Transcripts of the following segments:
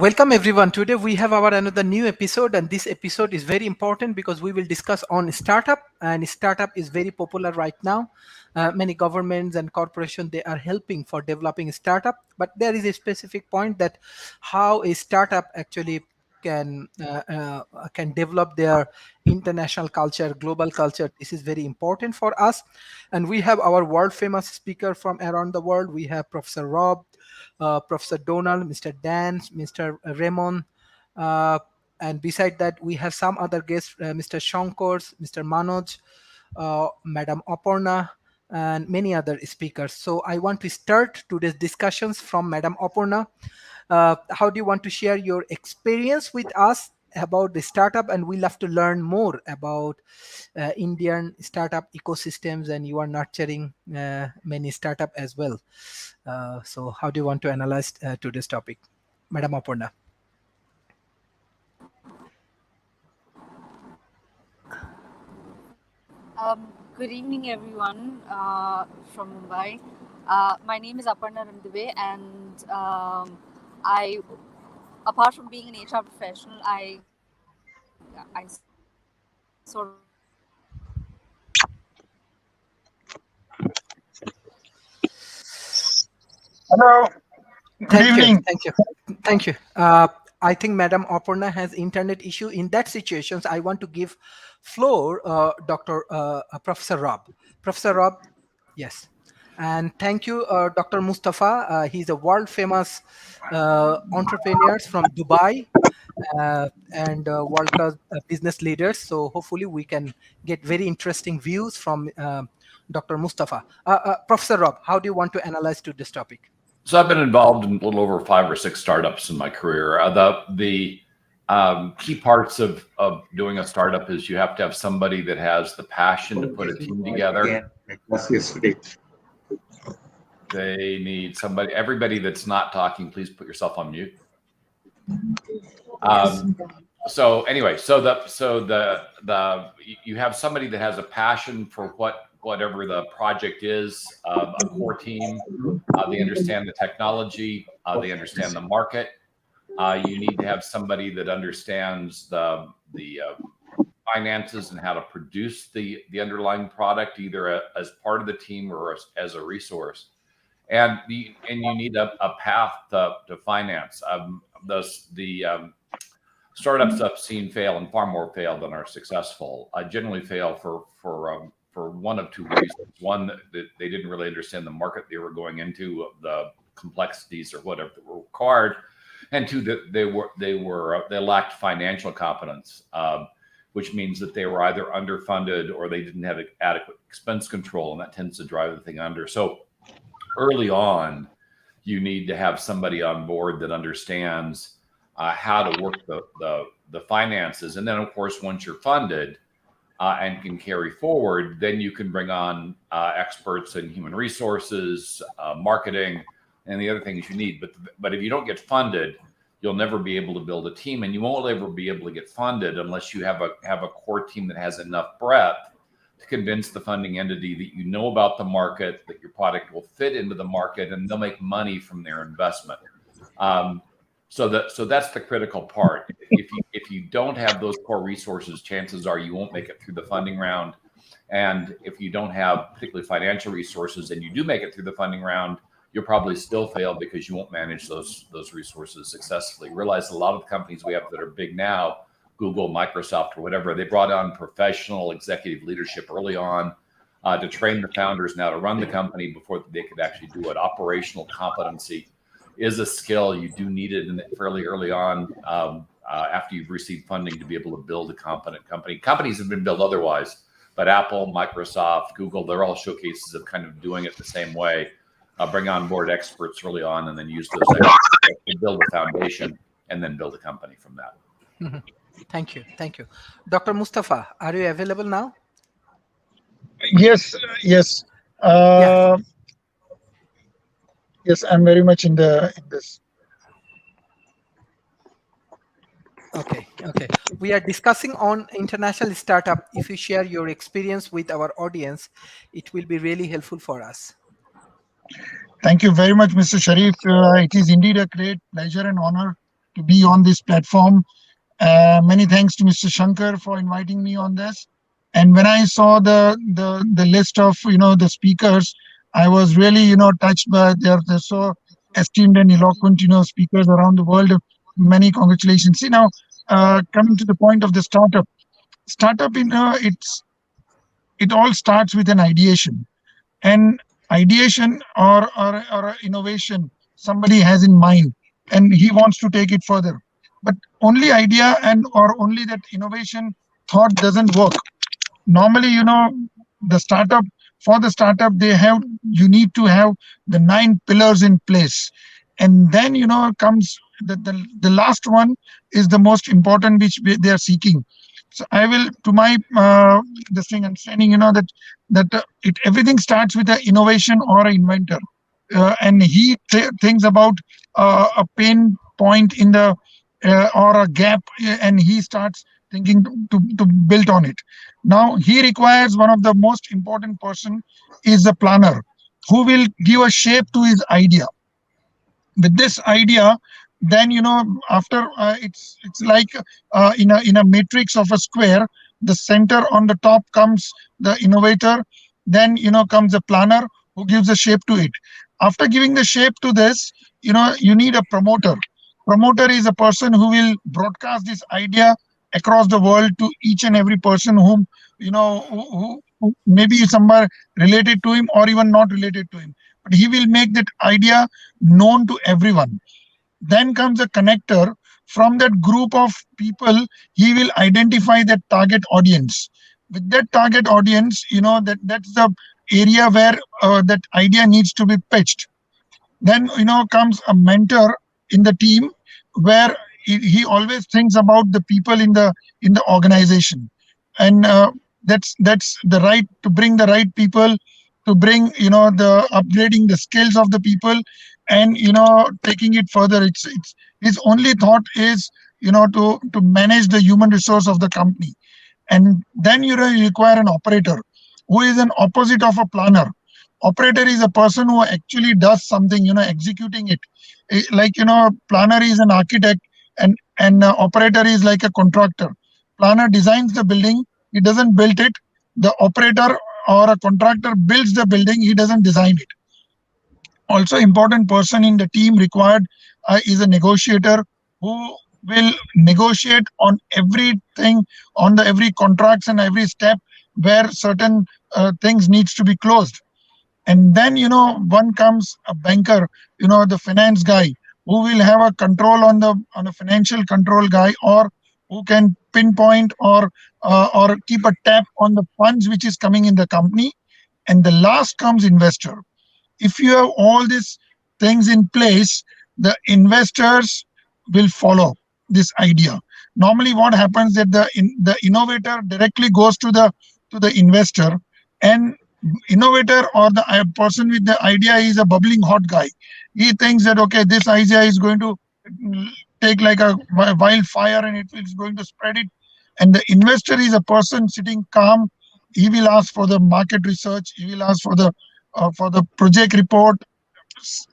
Welcome everyone. Today we have our another new episode, and this episode is very important because we will discuss on startup, and startup is very popular right now. Many governments and corporations, they are helping for developing startup, but there is a specific point that how a startup actually can develop their international culture, global culture. This is very important for us, and we have our world famous speaker from around the world. We have Professor Rob, Professor Donald, Mr. Dan, Mr. Raymond, uh, and beside that we have some other guests, Mr. Shankars, Mr. Manoj, Madam Aparna, and many other speakers. So I want to start today's discussions from Madam Aparna. How do you want to share your experience with us about the startup? And we love to learn more about Indian startup ecosystems, and you are nurturing many startup as well. So how do you want to analyze today's topic, Madam Aparna? Good evening, everyone from Mumbai. My name is Aparna Randave, and I, apart from being an HR professional, I sort of Hello. Good evening. Thank you. I think Madam Aparna has internet issue. In that situations, I want to give floor Dr. Professor Rob. Professor Rob, yes. And thank you, Dr. Mustafa. He's a world famous entrepreneur from Dubai and world class business leaders. So hopefully we can get very interesting views from Dr. Mustafa. Professor Rob, how do you want to analyze to this topic? So I've been involved in a little over 5 or 6 startups in my career. The key parts of doing a startup is you have to have somebody that has the passion to put a team together. They need somebody. Everybody that's not talking, please put yourself on mute. So anyway, you have somebody that has a passion for whatever the project is, a core team. They understand the technology. They understand the market. You need to have somebody that understands the finances and how to produce the underlying product, either as part of the team or as a resource. And you need a path to finance. The startups I've seen fail, and far more fail than are successful. I generally fail for one of 2 reasons. One, that they didn't really understand the market they were going into, the complexities or whatever that were required, and 2, that they lacked financial competence, which means that they were either underfunded or they didn't have adequate expense control, and that tends to drive the thing under. So early on, you need to have somebody on board that understands how to work the finances, and then of course once you're funded and can carry forward, then you can bring on experts in human resources, marketing, and the other things you need. But if you don't get funded, you'll never be able to build a team, and you won't ever be able to get funded unless you have a core team that has enough breadth to convince the funding entity that you know about the market, that your product will fit into the market, and they'll make money from their investment. So that's the critical part. If you don't have those core resources, chances are you won't make it through the funding round. And if you don't have particularly financial resources and you do make it through the funding round, you'll probably still fail because you won't manage those resources successfully. Realize a lot of the companies we have that are big now, Google, Microsoft, or whatever, they brought on professional executive leadership early on to train the founders now to run the company before they could actually do it. Operational competency is a skill. You do need it fairly early on after you've received funding to be able to build a competent company. Companies have been built otherwise, but Apple, Microsoft, Google, they're all showcases of kind of doing it the same way. Bring on board experts early on and then use those experts to build a foundation and then build a company from that. Mm-hmm. Thank you. Thank you. Dr. Mustafa, are you available now? Yes. Yes, I'm very much in this. Okay. We are discussing on international startup. If you share your experience with our audience, it will be really helpful for us. Thank you very much, Mr. Sharif. It is indeed a great pleasure and honor to be on this platform. Many thanks to Mr. Shankar for inviting me on this. And when I saw the list of the speakers, I was really touched by they're so esteemed and eloquent speakers around the world. Many congratulations. See now, coming to the point of the startup. Startup, it all starts with an ideation, and ideation or a innovation somebody has in mind, and he wants to take it further. But only idea and or only that innovation thought doesn't work. Normally, the startup for the startup they have you need to have the 9 pillars in place, and then comes the last one is the most important, which they are seeking. So I will, to my this thing understanding, it everything starts with an innovation or an inventor, and he thinks about a pain point in the or a gap, and he starts thinking to build on it. Now he requires one of the most important person is the planner, who will give a shape to his idea. With this idea, then after it's like in a matrix of a square, the center on the top comes the innovator, then comes the planner who gives a shape to it. After giving the shape to this, you need a promoter. Promoter is a person who will broadcast this idea across the world to each and every person whom who maybe somewhere related to him or even not related to him, but he will make that idea known to everyone. Then comes a connector. From that group of people, he will identify that target audience. With that target audience, that's the area where that idea needs to be pitched. Then comes a mentor in the team, where he always thinks about the people in the organization, and that's the right to bring the right people, to bring the upgrading the skills of the people, and taking it further. It's his only thought is to manage the human resource of the company. And then you require an operator, who is an opposite of a planner. Operator is a person who actually does something, executing it. Like planner is an architect, and operator is like a contractor. Planner designs the building, he doesn't build it. The operator or a contractor builds the building, he doesn't design it. Also important person in the team required is a negotiator, who will negotiate on everything, on the every contracts and every step where certain things needs to be closed. And then one comes a banker, the finance guy, who will have a control on a financial control guy, or who can pinpoint or keep a tap on the funds which is coming in the company. And the last comes investor. If you have all these things in place, the investors will follow this idea. Normally what happens that the innovator directly goes to the investor, and innovator or the person with the idea is a bubbling hot guy. He thinks that okay, this idea is going to take like a wildfire, and it is going to spread it. And the investor is a person sitting calm. He will ask for the market research, he will ask for the project report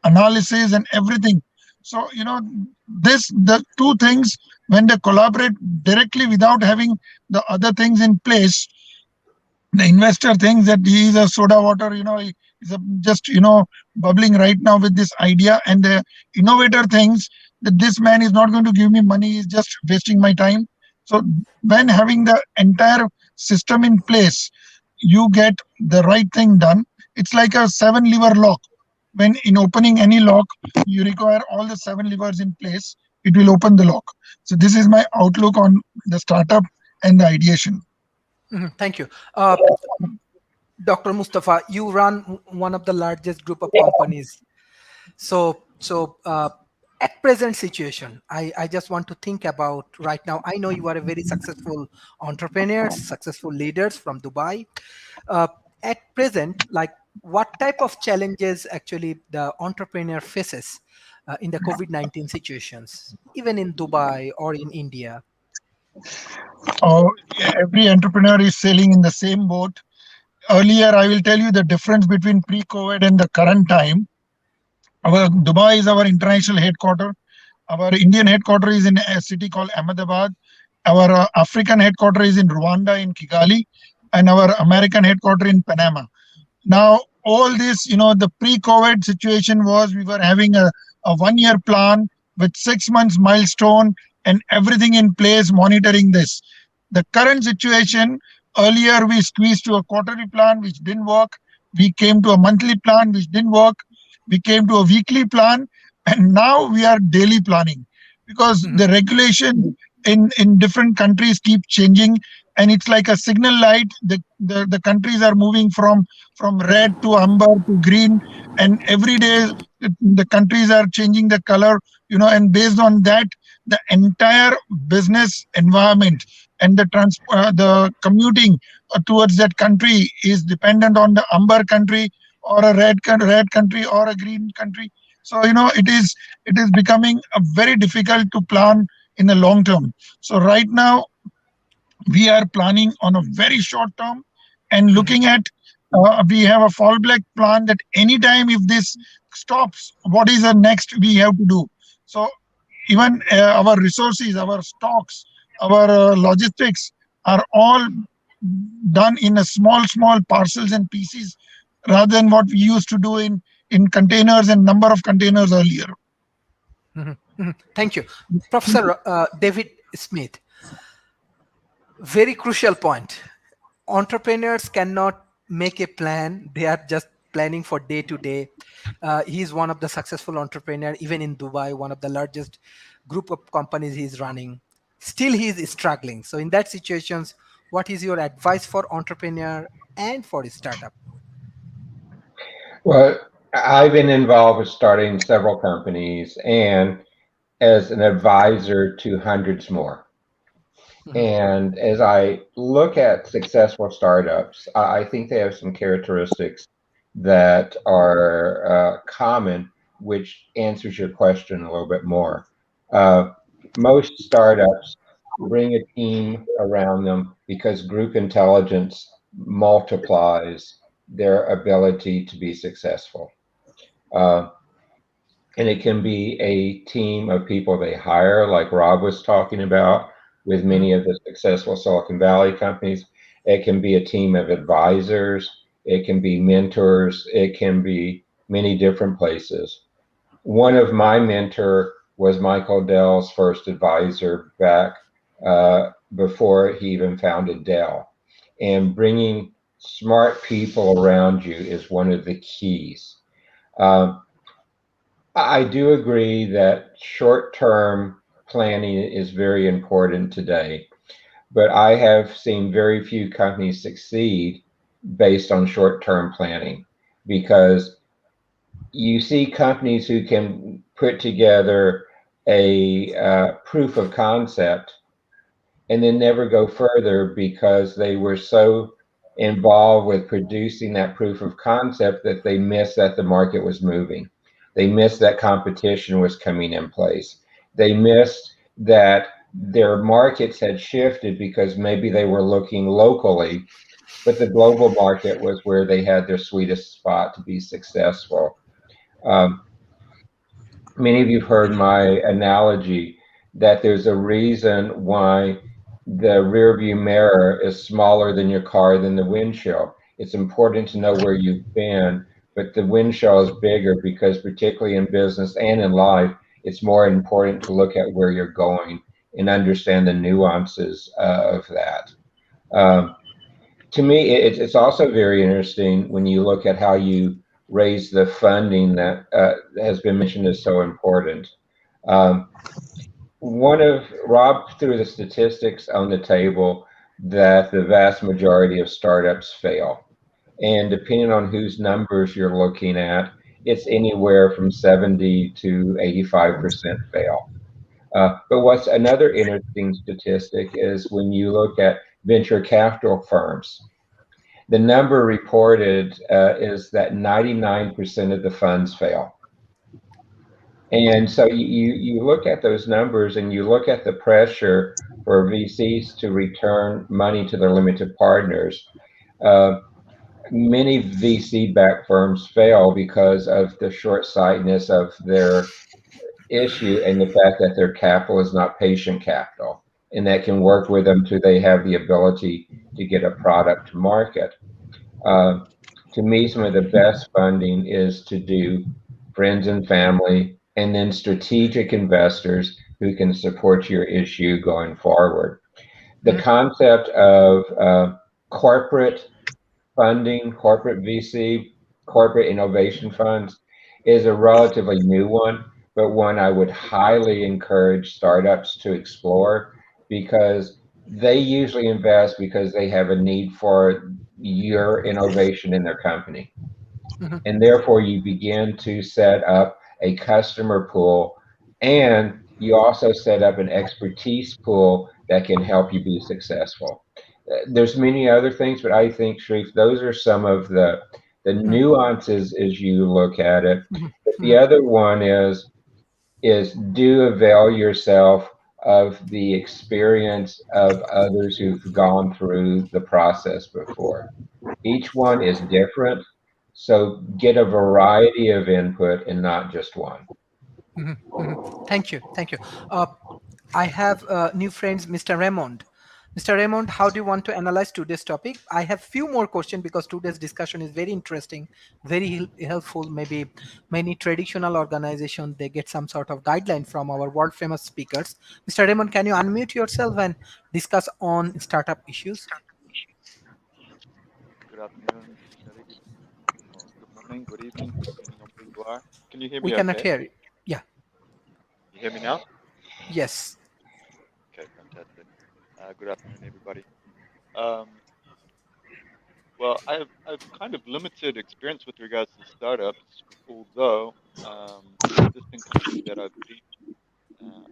analysis and everything. So the two things, when they collaborate directly without having the other things in place, the investor thinks that he is a soda water, he's just bubbling right now with this idea, and the innovator thinks that this man is not going to give me money, he's just wasting my time. So when having the entire system in place, you get the right thing done. It's like a 7-lever lock. When in opening any lock, you require all the 7 levers in place, it will open the lock. So this is my outlook on the startup and the ideation. Thank you. Dr. Mustafa, you run one of the largest group of companies. So at present situation, I just want to think about right now. I know you are a very successful entrepreneur, successful leaders from Dubai. At present, like what type of challenges actually the entrepreneur faces in the COVID-19 situations, even in Dubai or in India? Every entrepreneur is sailing in the same boat. Earlier, I will tell you the difference between pre-COVID and the current time. Our Dubai is our international headquarters. Our Indian headquarters is in a city called Ahmedabad. Our African headquarters is in Rwanda, in Kigali, and our American headquarters in Panama. Now, all this, the pre-COVID situation was we were having a 1 year plan with 6 months milestone and everything in place monitoring this. The current situation, earlier we squeezed to a quarterly plan, which didn't work. We came to a monthly plan, which didn't work. We came to a weekly plan, and now we are daily planning because Mhm. the regulation in different countries keep changing, and it's like a signal light. The countries are moving from red to amber to green, and every day the countries are changing the color, and based on that, the entire business environment and the commuting towards that country is dependent on the amber country or a red country or a green country. So it is becoming a very difficult to plan in the long term. So right now we are planning on a very short term and Mhm. looking at, we have a fallback plan that anytime if this stops, what is the next we have to do. So even our resources, our stocks, our logistics are all done in a small parcels and pieces rather than what we used to do in containers and number of containers earlier. Mhm. Mhm. Thank you. Professor David Smith, very crucial point. Entrepreneurs cannot make a plan, they are just planning for day to day. He's one of the successful entrepreneur, even in Dubai, one of the largest group of companies he's running. Still, he's struggling. So, in that situations, what is your advice for entrepreneur and for startup? Well, I've been involved with starting several companies and as an advisor to hundreds more. Mhm. And as I look at successful startups, I think they have some characteristics that are common, which answers your question a little bit more. Uh, Most startups bring a team around them because group intelligence multiplies their ability to be successful. Uh, and it can be a team of people they hire, like Rob was talking about with Mhm. many of the successful Silicon Valley companies. It can be a team of advisors. It can be mentors. It can be many different places. One of my mentor was Michael Dell's first advisor back before he even founded Dell. And bringing smart people around you is one of the keys. Um, I do agree that short-term planning is very important today, but I have seen very few companies succeed based on short-term planning because you see companies who can put together a proof of concept and then never go further because they were so involved with producing that proof of concept that they missed that the market was moving. They missed that competition was coming in place. They missed that their markets had shifted because maybe they were looking locally, but the global market was where they had their sweetest spot to be successful. Um, Many of you have heard my analogy that there's a reason why the rear view mirror is smaller than your car than the windshield. It's important to know where you've been, but the windshield is bigger because, particularly in business and in life, it's more important to look at where you're going and understand the nuances of that. Um, to me, it's also very interesting when you look at how you raise the funding that has been mentioned as so important. Um, One of Rob threw the statistics on the table that the vast majority of startups fail. And depending on whose numbers you're looking at, it's anywhere from 70 to 85% fail. But what's another interesting statistic is when you look at venture capital firms, the number reported is that 99% of the funds fail. And so you look at those numbers and you look at the pressure for VCs to return money to their limited partners. Uh, Many VC backed firms fail because of the short sightedness of their issue and the fact that their capital is not patient capital, and that can work with them till they have the ability to get a product to market. Uh, to me, some of the best funding is to do friends and family, and then strategic investors who can support your issue going forward. The Mhm, concept of corporate funding, corporate VC, corporate innovation funds is a relatively new one, but one I would highly encourage startups to explore because they usually invest because they have a need for your innovation in their company. mhm, And therefore, you begin to set up a customer pool, and you also set up an expertise pool that can help you be successful. There's many other things, but I think, Sharif, those are some of the mhm, nuances as you look at it. mhm, But the mhm, other one is do avail yourself of the experience of others who've gone through the process before. Each one is different, so get a variety of input and not just one. mhm, mhm. Thank you. Thank you. Uh, I have new friends, Mr. Raymond. Mr. Raymond, how do you want to analyze today's topic? I have few more questions because today's discussion is very interesting, very helpful. Maybe many traditional organizations, they get some sort of guideline from our world famous speakers. Mr. Raymond, can you unmute yourself and discuss on startup issues? Good afternoon, Sharif. Or good morning, good evening, depending on where you are. Can you hear We me cannot okay? hear you. Yeah. You hear me now? Yes. Okay, fantastic. Good afternoon, everybody. Um, well, I've kind of limited experience with regards to startups, although an existing company that I've been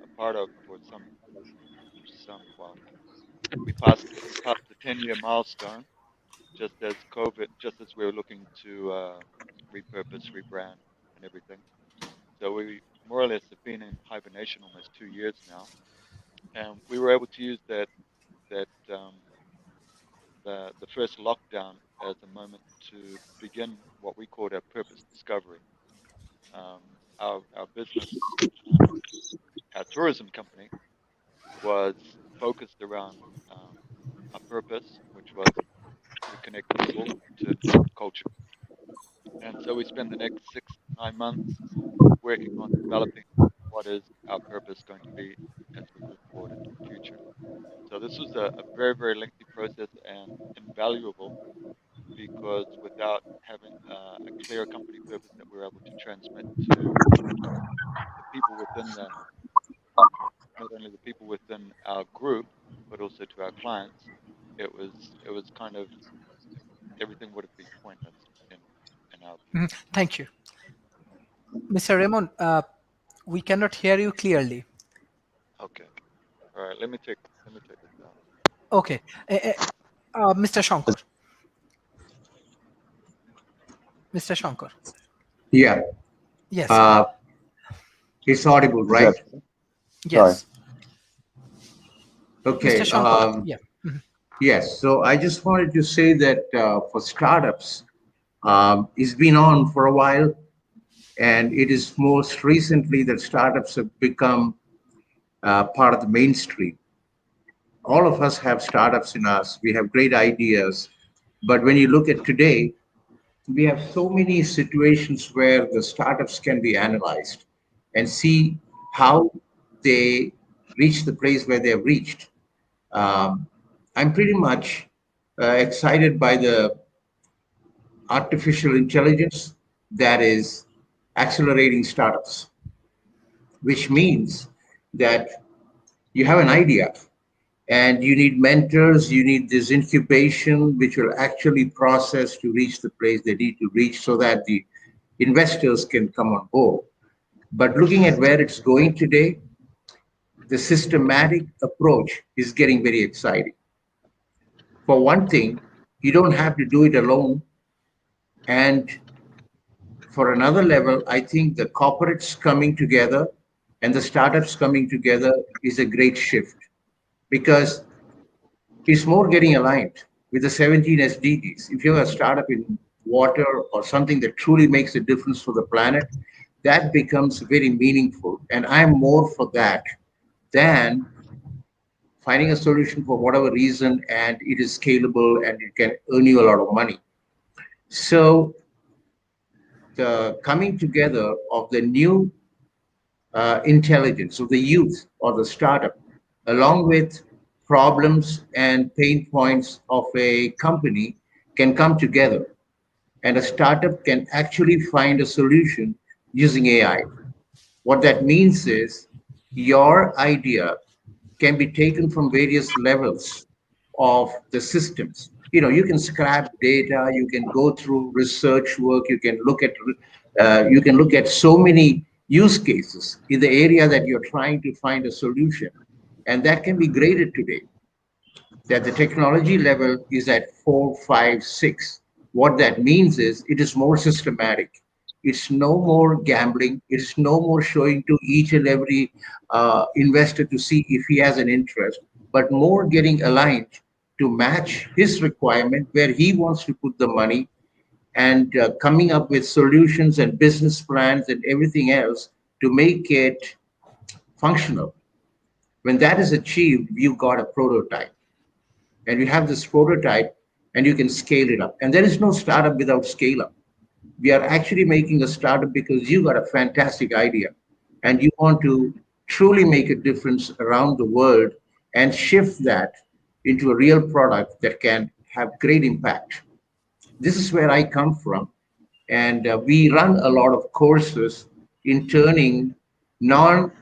a part of for well, we passed the 10-year milestone just as we were looking to repurpose, rebrand, and everything. So we more or less have been in hibernation almost 2 years now, and we were able to use that the first lockdown as a moment to begin what we called our purpose discovery. Um, our business, our tourism company, was focused around a purpose, which was to connect people to different cultures. And so we spent the next 6 to 9 months working on developing what is our purpose going to be as we move forward into the future. So this was a very, very lengthy process and invaluable because without having a clear company purpose that we were able to transmit to the people within not only the people within our group, but also to our clients, it was kind of everything would have been pointless in in our view. Mhm. Thank you. Mr. Raymond, we cannot hear you clearly. Okay. All right. Let me take this down. Okay. Mr. Shankar. Mr. Shankar. Yeah, Yes. uh, it's audible, Is that right? sorry? Yes. Mr. Okay. Shankar. Yeah. Mhm. Yes. So I just wanted to say that for startups, it's been on for a while, and it is most recently that startups have become part of the mainstream. All of us have startups in us. We have great ideas, but when you look at today, we have so many situations where the startups can be analyzed and see how they reach the place where they have reached. Um, I'm pretty much excited by the artificial intelligence that is accelerating startups, which means that you have an idea and you need mentors, you need this incubation, which will actually process to reach the place they need to reach so that the investors can come on board. But looking at where it's going today, the systematic approach is getting very exciting. For one thing, you don't have to do it alone. And for another level, I think the corporates coming together and the startups coming together is a great shift because it's more getting aligned with the 17 SDGs. If you're a startup in water or something that truly makes a difference for the planet, that becomes very meaningful. And I'm more for that than finding a solution for whatever reason and it is scalable and it can earn you a lot of money. So the coming together of the new intelligence of the youth or the startup, along with problems and pain points of a company, can come together. And a startup can actually find a solution using AI. What that means is your idea can be taken from various levels of the systems. You can scrap data, you can go through research work, you can look at so many use cases in the area that you're trying to find a solution, and that can be graded today. That the technology level is at 4, 5, 6. What that means is it is more systematic. It's no more gambling. It's no more showing to each and every investor to see if he has an interest, but more getting aligned to match his requirement where he wants to put the money, and coming up with solutions and business plans and everything else to make it functional. When that is achieved, you got a prototype, and you have this prototype and you can scale it up. And there is no startup without scale up. We are actually making a startup because you got a fantastic idea and you want to truly make a difference around the world and shift that into a real product that can have great impact. This is where I come from. And we run a lot of courses in turning non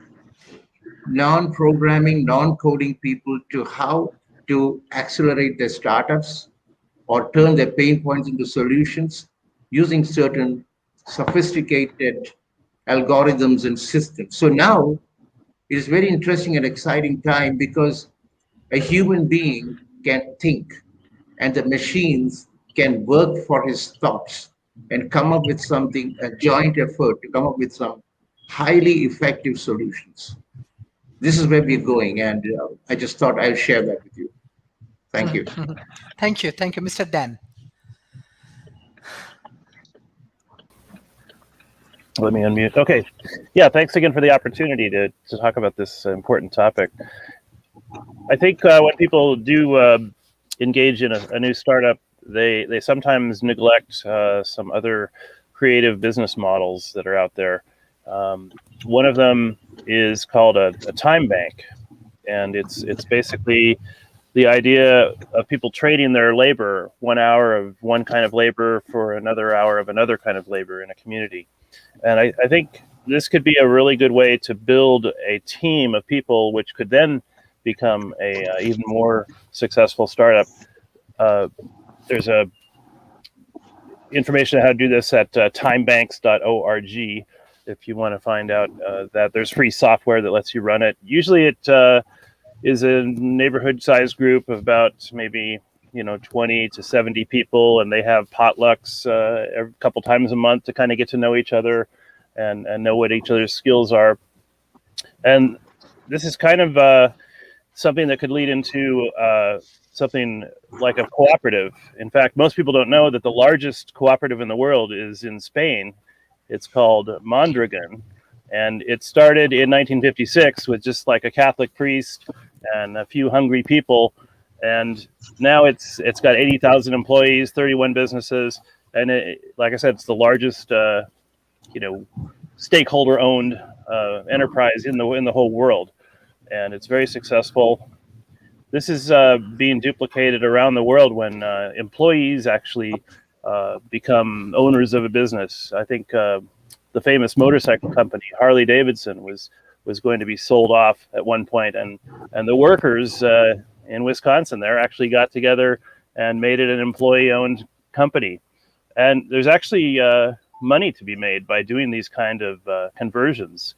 non-programming, non-coding people to how to accelerate their startups or turn their pain points into solutions using certain sophisticated algorithms and systems. So now it is very interesting and exciting time because a human being can think and the machines can work for his thoughts and come up with something, a joint effort to come up with some highly effective solutions. This is where we're going, and I just thought I'll share that with you. Thank you. Thank you, Mr. Dan. Let me unmute. Okay. Yeah, thanks again for the opportunity to talk about this important topic. I think when people do engage in a new startup, they sometimes neglect some other creative business models that are out there. One of them is called a time bank, and it's basically the idea of people trading their labor, 1 hour of one kind of labor for another hour of another kind of labor in a community. And I think this could be a really good way to build a team of people, which could then become a even more successful startup. There's a information on how to do this at timebanks.org. If you want to find out that there's free software that lets you run it. Usually it is a neighborhood-sized group of about maybe 20 to 70 people, and they have potlucks a couple times a month to kind of get to know each other and know what each other's skills are. And this is kind of something that could lead into something like a cooperative. In fact, most people don't know that the largest cooperative in the world is in Spain. It's called Mondragon, and it started in 1956 with just like a Catholic priest and a few hungry people. And now it's got 80,000 employees, 31 businesses, and like I said, it's the largest stakeholder-owned enterprise in the whole world, and it's very successful. This is being duplicated around the world when employees actually become owners of a business. I think the famous motorcycle company Harley Davidson was going to be sold off at one point, and the workers in Wisconsin there actually got together and made it an employee-owned company. And there's actually money to be made by doing these kind of conversions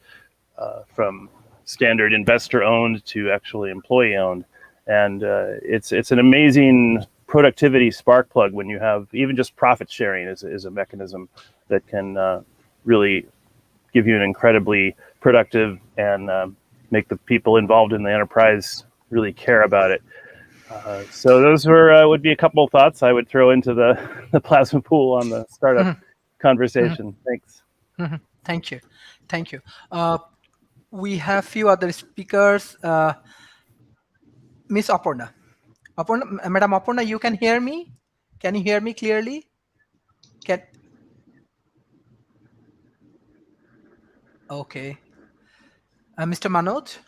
from standard investor-owned to actually employee-owned. And it's an amazing productivity spark plug when you have even just profit sharing is a mechanism that can really give you an incredibly productive and make the people involved in the enterprise really care about it. So those would be a couple of thoughts I would throw into the plasma pool on the startup conversation. Thanks. Thank you. Thank you. We have few other speakers. Miss Aparna. Madam Aparna, you can hear me? Can you hear me clearly? Can Okay. Mr. Manoj,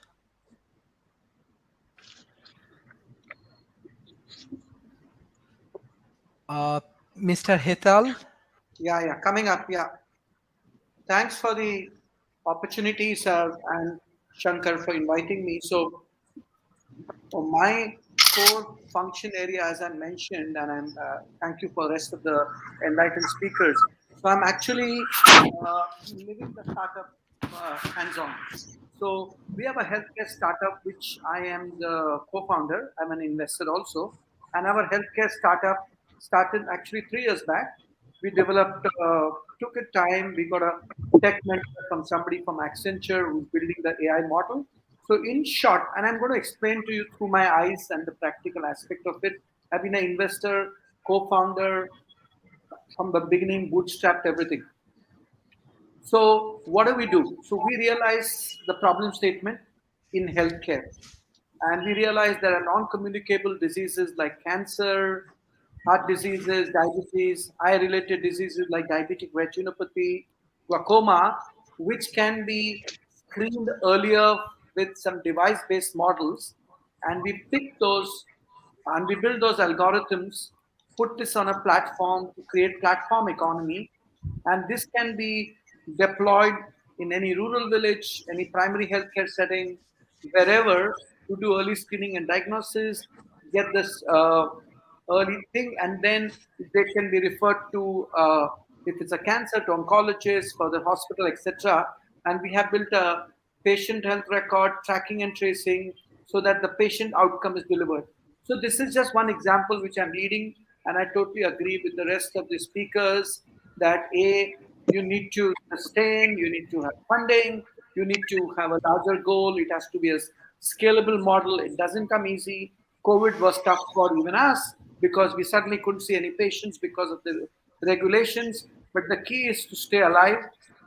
Mr. Hital. Yeah, coming up. Yeah. Thanks for the opportunity, sir, and Shankar for inviting me. So, for my core function area, as I mentioned, and I'm thank you for the rest of the enlightened speakers. So, I'm actually living the startup hands-on. So, we have a healthcare startup which I am the co-founder. I'm an investor also, and our healthcare startup started actually 3 years back. We developed, took it time. We got a tech mentor from somebody from Accenture who's building the AI model. So, in short, and I'm going to explain to you through my eyes and the practical aspect of it. I've been an investor, co-founder from the beginning, bootstrapped everything. So, what do we do? So, we realize the problem statement in healthcare, and we realize there are non-communicable diseases like cancer, heart diseases, diabetes, eye-related diseases like diabetic retinopathy, glaucoma, which can be screened earlier with some device-based models, and we pick those and we build those algorithms, put this on a platform to create platform economy, and this can be deployed in any rural village, any primary healthcare setting, wherever, to do early screening and diagnosis, get this early thing, and then they can be referred to, if it's a cancer, to oncologist for the hospital, etc. And we have built a patient health record tracking and tracing so that the patient outcome is delivered. So this is just one example which I'm leading, and I totally agree with the rest of the speakers that you need to sustain, you need to have funding, you need to have a larger goal. It has to be a scalable model. It doesn't come easy. COVID was tough for even us because we suddenly couldn't see any patients because of the regulations. But the key is to stay alive,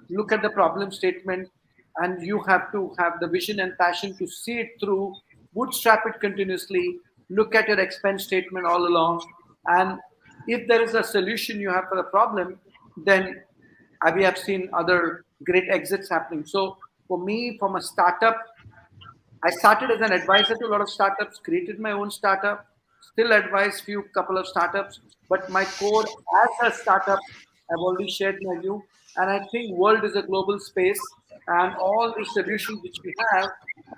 look at the problem statement, and you have to have the vision and passion to see it through, bootstrap it continuously, look at your expense statement all along, and if there is a solution you have for the problem, then we have seen other great exits happening. So for me, from a startup, I started as an advisor to a lot of startups, created my own startup, still advise few couple of startups, but my core as a startup, I've already shared my view, and I think world is a global space, and all the solutions which we have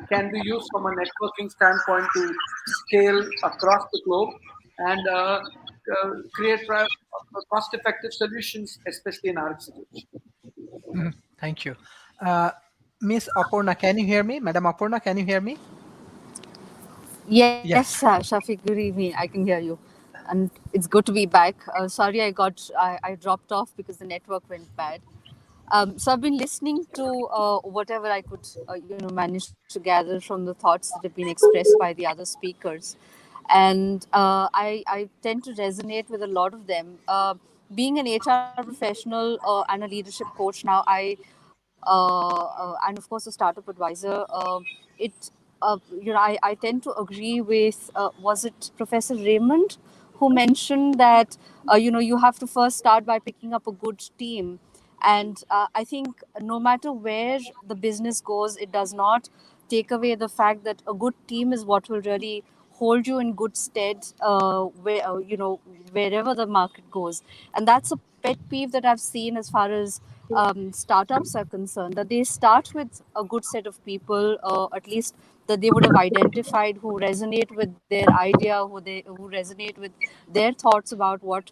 can be used from a networking standpoint to scale across the globe and create cost-effective solutions, especially in our situation. Thank you. Miss Aparna, can you hear me? Madam Aparna, can you hear me? Yes, Yes. Shafiq, good evening. I can hear you. And it's good to be back. Sorry, I dropped off because the network went bad. So I've been listening to whatever I could, manage to gather from the thoughts that have been expressed by the other speakers, and I tend to resonate with a lot of them. Being an HR professional and a leadership coach now, and of course a startup advisor, it I tend to agree with was it Professor Raymond who mentioned that you have to first start by picking up a good team, and I think no matter where the business goes, it does not take away the fact that a good team is what will really hold you in good stead wherever the market goes. And that's a pet peeve that I've seen as far as startups are concerned, that they start with a good set of people, at least that they would have identified who resonate with their idea, who resonate with their thoughts about what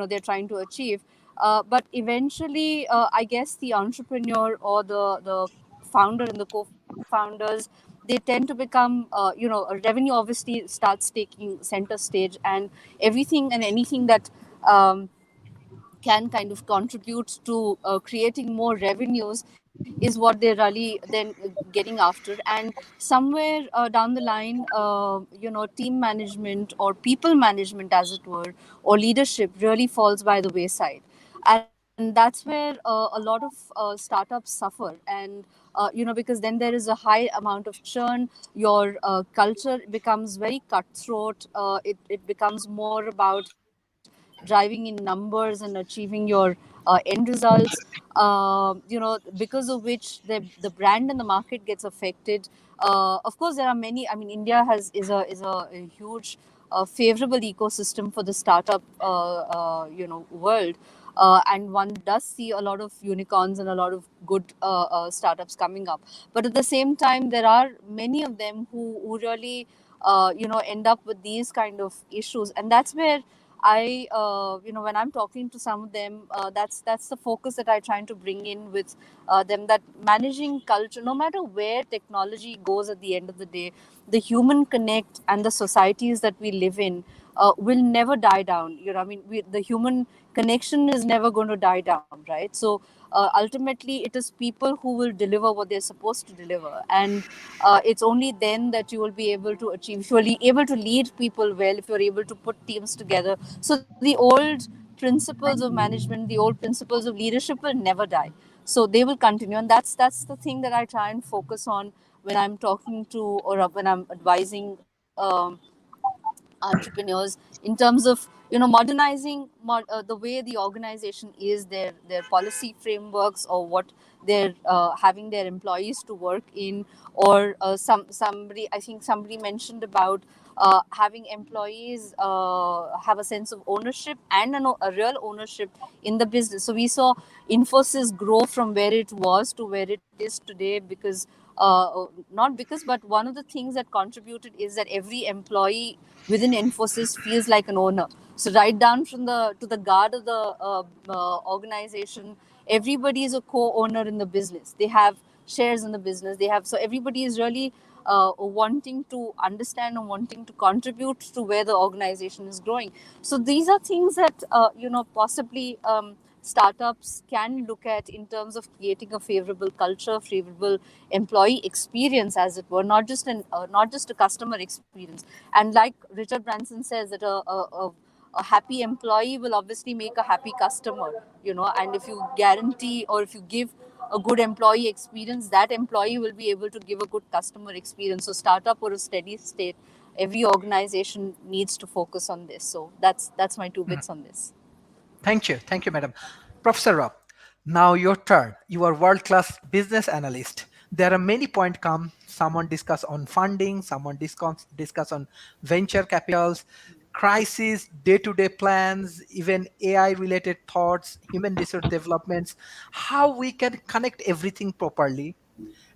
they're trying to achieve. But eventually, I guess the entrepreneur or the founder and the co-founders, they tend to become, revenue obviously starts taking center stage, and everything and anything that can kind of contribute to creating more revenues is what they're really then getting after. And somewhere down the line, team management or people management, as it were, or leadership really falls by the wayside. And that's where a lot of startups suffer. And because then there is a high amount of churn. Your culture becomes very cutthroat. It becomes more about driving in numbers and achieving your end results. Because of which the brand and the market gets affected. Of course, there are many. I mean, India is a huge favorable ecosystem for the startup world. And one does see a lot of unicorns and a lot of good startups coming up. But at the same time, there are many of them who really end up with these kind of issues. And that's where when I'm talking to some of them, that's the focus that I try to bring in with them, that managing culture, no matter where technology goes, at the end of the day, the human connect and the societies that we live in will never die down. The human connection is never going to die down, right? So ultimately, it is people who will deliver what they're supposed to deliver. And it's only then that you will be able to achieve, if you're able to lead people well, if you're able to put teams together. So the old principles of management, the old principles of leadership will never die. So they will continue. And that's the thing that I try and focus on when I'm talking to, or when I'm advising entrepreneurs, in terms of modernizing the way the organization is, their policy frameworks, or what they're having their employees to work in. Or somebody, I think somebody mentioned about having employees have a sense of ownership and a real ownership in the business. So we saw Infosys grow from where it was to where it is today, because not because, but one of the things that contributed is that every employee within Infosys feels like an owner. So right down from the to the guard of the organization, everybody is a co-owner in the business. They have shares in the business. So everybody is really wanting to understand and wanting to contribute to where the organization is growing. So these are things that possibly startups can look at in terms of creating a favorable culture, favorable employee experience, as it were, not just a customer experience. And like Richard Branson says, that a happy employee will obviously make a happy customer. And if you guarantee, or if you give a good employee experience, that employee will be able to give a good customer experience. So startup or a steady state, every organization needs to focus on this. So that's my two bits on this. Thank you, madam. Professor Rob, now your turn. You are world-class business analyst. There are many points come. Someone discuss on funding, someone discuss on venture capitals, crisis, day-to-day plans, even AI-related thoughts, human resource developments, how we can connect everything properly,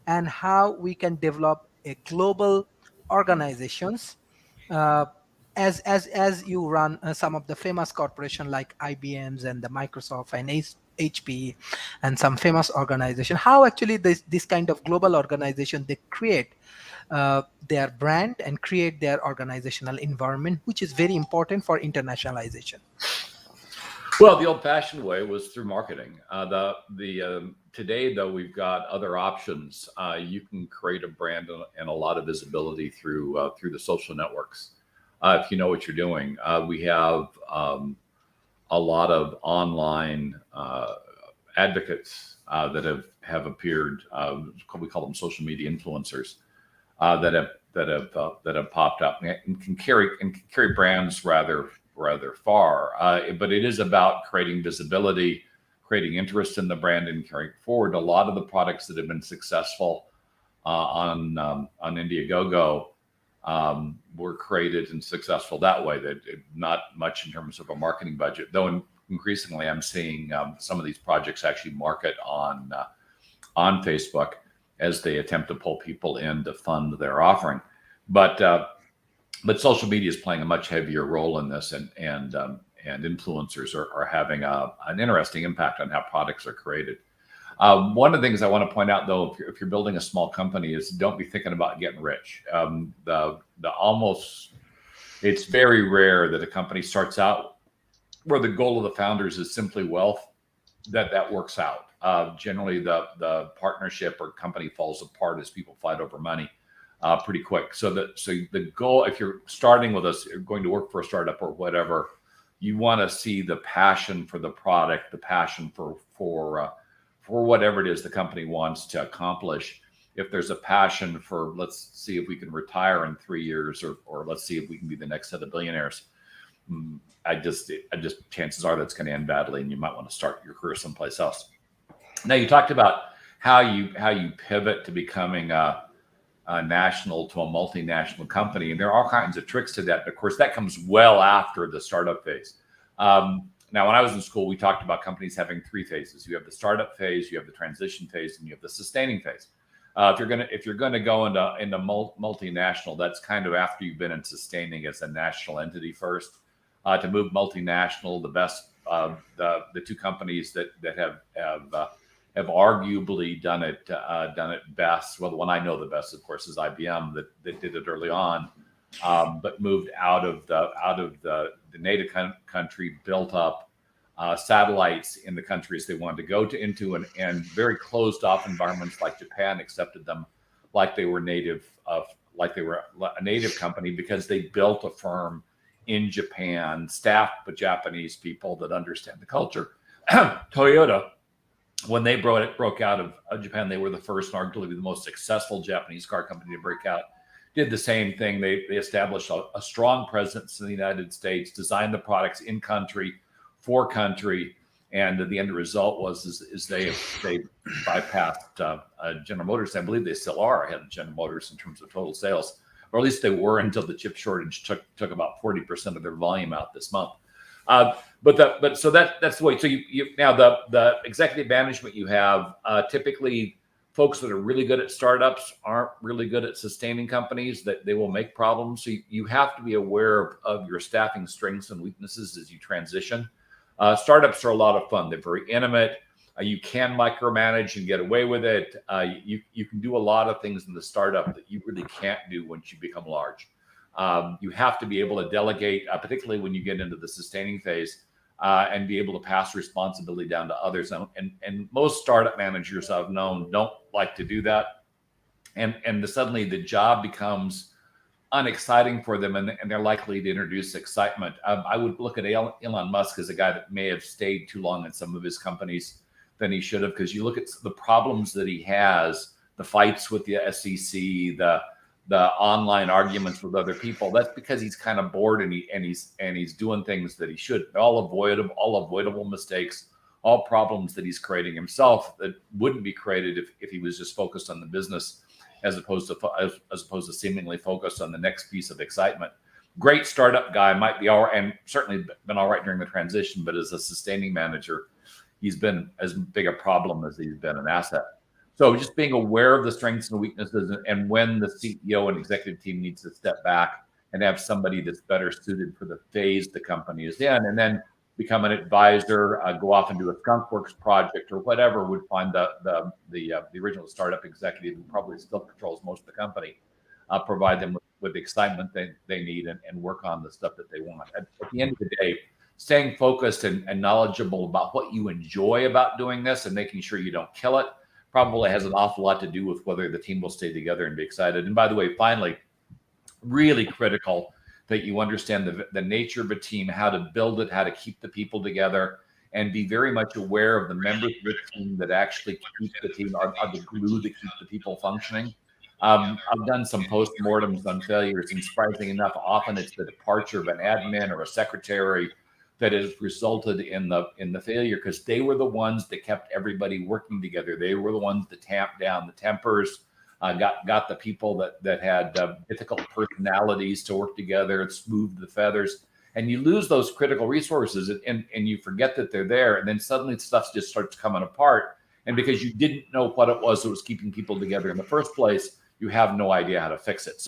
and how we can develop a global organizations. Uh, as you run some of the famous corporation like IBM's and the Microsoft and HP and some famous organization, how actually this kind of global organization, they create their brand and create their organizational environment, which is very important for internationalization. Well, the old-fashioned way was through marketing. Today, though, we've got other options. You can create a brand and a lot of visibility through the social networks. If you know what you're doing, we have a lot of online advocates that have appeared. We call them social media influencers that have popped up and can carry brands rather far. But it is about creating visibility, creating interest in the brand, and carrying forward. A lot of the products that have been successful on Indiegogo were created and successful that way. That not much in terms of a marketing budget, though. Increasingly, I'm seeing some of these projects actually market on Facebook as they attempt to pull people in to fund their offering. But social media is playing a much heavier role in this, and influencers are having an interesting impact on how products are created. One of the things I want to point out, though, if you're building a small company, is don't be thinking about getting rich. It's very rare that a company starts out where the goal of the founders is simply wealth. That works out. Generally, the partnership or company falls apart as people fight over money pretty quick. So the goal, if you're starting with us, you're going to work for a startup or whatever, you want to see the passion for the product, the passion for whatever it is the company wants to accomplish. If there's a passion for, let's see if we can retire in 3 years, or let's see if we can be the next set of billionaires, I just chances are that's going to end badly, and you might want to start your career someplace else. Now, you talked about how you pivot to becoming a national to a multinational company, and there are all kinds of tricks to that. But of course, that comes well after the startup phase. Now, when I was in school, we talked about companies having 3 phases. You have the startup phase, you have the transition phase, and you have the sustaining phase. If you're gonna go into multinational, that's kind of after you've been in sustaining as a national entity first. To move multinational, the best the 2 companies that have arguably done it best. Well, the one I know the best, of course, is IBM that did it early on, but moved out of the native country, built up satellites in the countries they wanted to go into, and very closed off environments like Japan accepted them like they were native like they were a native company, because they built a firm in Japan, staffed with Japanese people that understand the culture. Toyota, when they broke out of Japan, they were the first and arguably the most successful Japanese car company to break out. Did the same thing. They established a strong presence in the United States, designed the products in country, for country, and the end result was they bypassed General Motors. I believe they still are ahead of General Motors in terms of total sales, or at least they were until the chip shortage took about 40% of their volume out this month. So that's the way. So you now the executive management you have, typically folks that are really good at startups aren't really good at sustaining companies, that they will make problems. So you have to be aware of your staffing strengths and weaknesses as you transition. Startups are a lot of fun. They're very intimate. You can micromanage and get away with it. You can do a lot of things in the startup that you really can't do once you become large. You have to be able to delegate, particularly when you get into the sustaining phase, and be able to pass responsibility down to others. And most startup managers I've known don't like to do that. And suddenly the job becomes unexciting for them, and they're likely to introduce excitement. I would look at Elon Musk as a guy that may have stayed too long in some of his companies than he should have, because you look at the problems that he has, the fights with the SEC, the online arguments with other people. That's because he's kind of bored, and he's doing things that he shouldn't. All avoidable mistakes, all problems that he's creating himself that wouldn't be created if he was just focused on the business, as opposed to seemingly focused on the next piece of excitement. Great startup guy, might be all right, and certainly been all right during the transition, but as a sustaining manager, he's been as big a problem as he's been an asset. So just being aware of the strengths and weaknesses, and when the CEO and executive team needs to step back and have somebody that's better suited for the phase the company is in, and then become an advisor, go off and do a skunkworks project or whatever, would find the original startup executive who probably still controls most of the company, provide them with the excitement they need, and work on the stuff that they want. At the end of the day, staying focused and knowledgeable about what you enjoy about doing this, and making sure you don't kill it, probably has an awful lot to do with whether the team will stay together and be excited. And by the way, finally, really critical that you understand the nature of a team, how to build it, how to keep the people together, and be very much aware of the members of the team that actually keep the team, are the glue that keep the people functioning. I've done some postmortems on failures, and surprisingly enough, often it's the departure of an admin or a secretary that has resulted in the failure, because they were the ones that kept everybody working together. They were the ones that tamped down the tempers, got the people that had difficult personalities to work together, and smoothed the feathers. And you lose those critical resources, and you forget that they're there, and then suddenly stuff just starts coming apart. And because you didn't know what it was that was keeping people together in the first place, you have no idea how to fix it.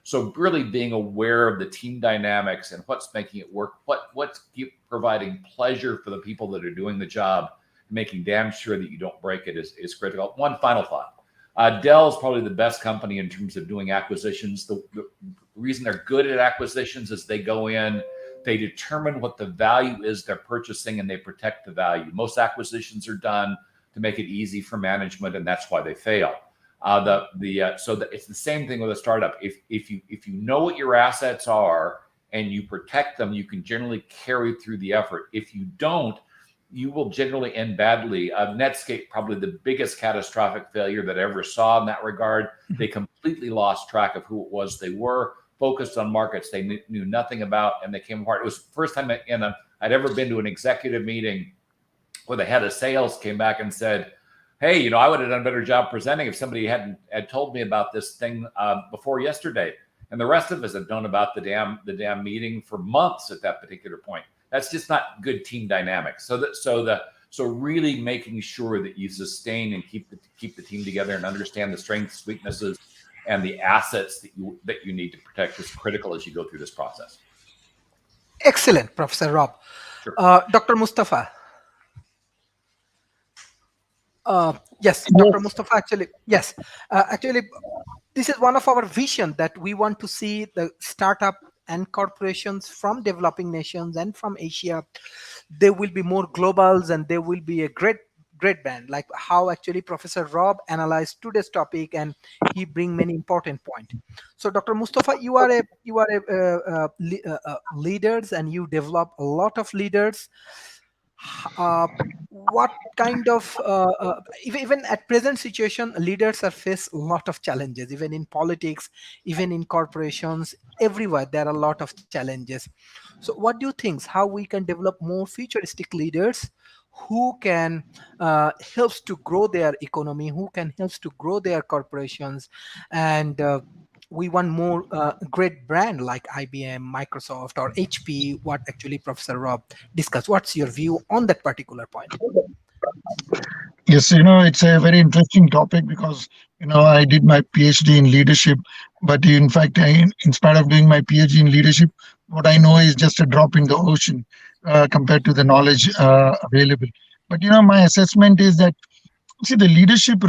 So really being aware of the team dynamics and what's making it work, what's providing pleasure for the people that are doing the job, making damn sure that you don't break it is critical. One final thought. Dell is probably the best company in terms of doing acquisitions. The reason they're good at acquisitions is they go in, they determine what the value is they're purchasing, and they protect the value. Most acquisitions are done to make it easy for management, and that's why they fail. So it's the same thing with a startup. If you know what your assets are, and you protect them, you can generally carry through the effort. If you don't, you will generally end badly. Netscape, probably the biggest catastrophic failure that I ever saw in that regard. They completely lost track of who it was they were, focused on markets they knew nothing about, and they came apart. It was the first time I'd ever been to an executive meeting where the head of sales came back and said, hey, I would have done a better job presenting if somebody had told me about this thing before yesterday. And the rest of us have known about the damn meeting for months at that particular point. That's just not good team dynamics. So really making sure that you sustain and keep the team together and understand the strengths, weaknesses, and the assets that you need to protect is critical as you go through this process. Excellent, Professor Rob. Sure. Dr. Mustafa. Yes, Dr. Mustafa, actually, yes. Actually, this is one of our vision that we want to see the startup and corporations from developing nations and from Asia. There will be more globals and there will be a great brand, like how actually Professor Rob analyzed today's topic, and he bring many important points. So Dr. Mustafa, you are leaders, and you develop a lot of leaders. What kind of even at present situation, leaders are face a lot of challenges, even in politics, even in corporations, everywhere there are a lot of challenges. So what do you think, how we can develop more futuristic leaders who can helps to grow their economy, who can helps to grow their corporations, and we want more great brand like IBM, Microsoft, or HP, what actually Professor Rob discussed. What's your view on that particular point? Yes, it's a very interesting topic because, I did my PhD in leadership, but in fact, in spite of doing my PhD in leadership, what I know is just a drop in the ocean compared to the knowledge available. But, my assessment is that, see, the leadership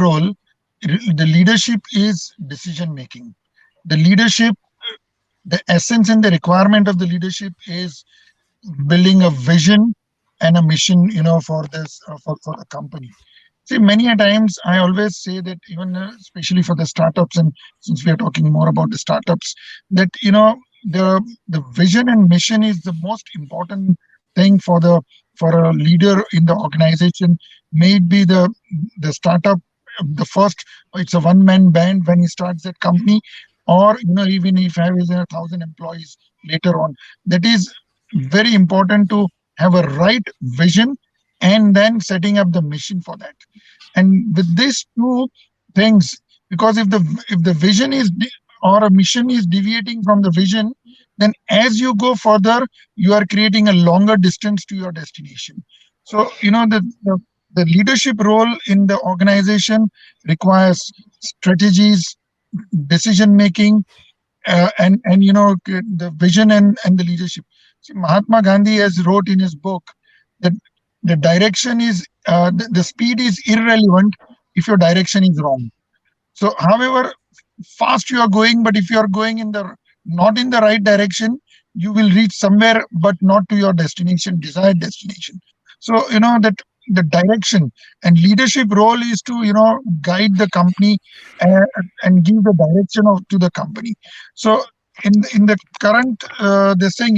is decision making. The leadership, the essence and the requirement of the leadership is building a vision and a mission, for this, for the company. See, many a times I always say that even especially for the startups, and since we are talking more about the startups, that the vision and mission is the most important thing for a leader in the organization. May it be the startup, the first, it's a one-man band when he starts that company, or even if I was 1,000 employees later on. That is very important to have a right vision and then setting up the mission for that. And with these two things, because if the vision is or a mission is deviating from the vision, then as you go further, you are creating a longer distance to your destination. So the leadership role in the organization requires strategies, decision making, and the vision and the leadership. See, Mahatma Gandhi has wrote in his book that the direction is the speed is irrelevant if your direction is wrong. So however fast you are going, but if you are going not in the right direction, you will reach somewhere but not to your desired destination. So that the direction and leadership role is to guide the company and give the direction to the company. So in the current this thing,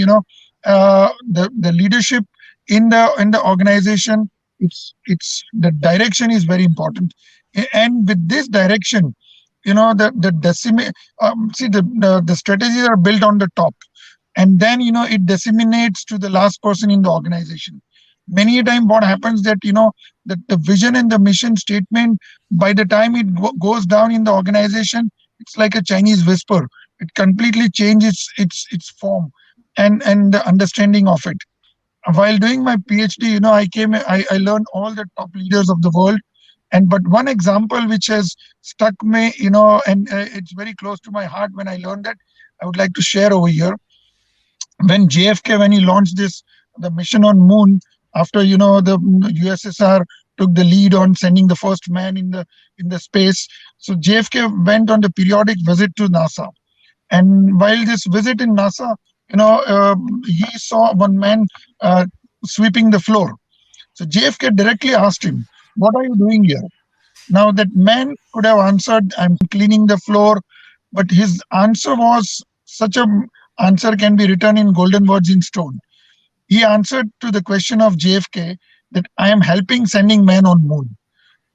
the leadership in the organization, it's the direction is very important. And with this direction, the strategies are built on the top, and then it disseminates to the last person in the organization. Many a time what happens that that the vision and the mission statement, by the time it goes down in the organization, it's like a Chinese whisper. It completely changes its form and the understanding of it. While doing my PhD, I learned all the top leaders of the world. But one example which has stuck me, and it's very close to my heart when I learned that, I would like to share over here. When JFK, when he launched the mission on moon, after the USSR took the lead on sending the first man in the space, so JFK went on the periodic visit to NASA. And while this visit in NASA, he saw one man sweeping the floor. So JFK directly asked him, "What are you doing here?" Now that man could have answered, "I'm cleaning the floor," but his answer was such a answer can be written in golden words in stone. He answered to the question of JFK that I am helping sending man on moon.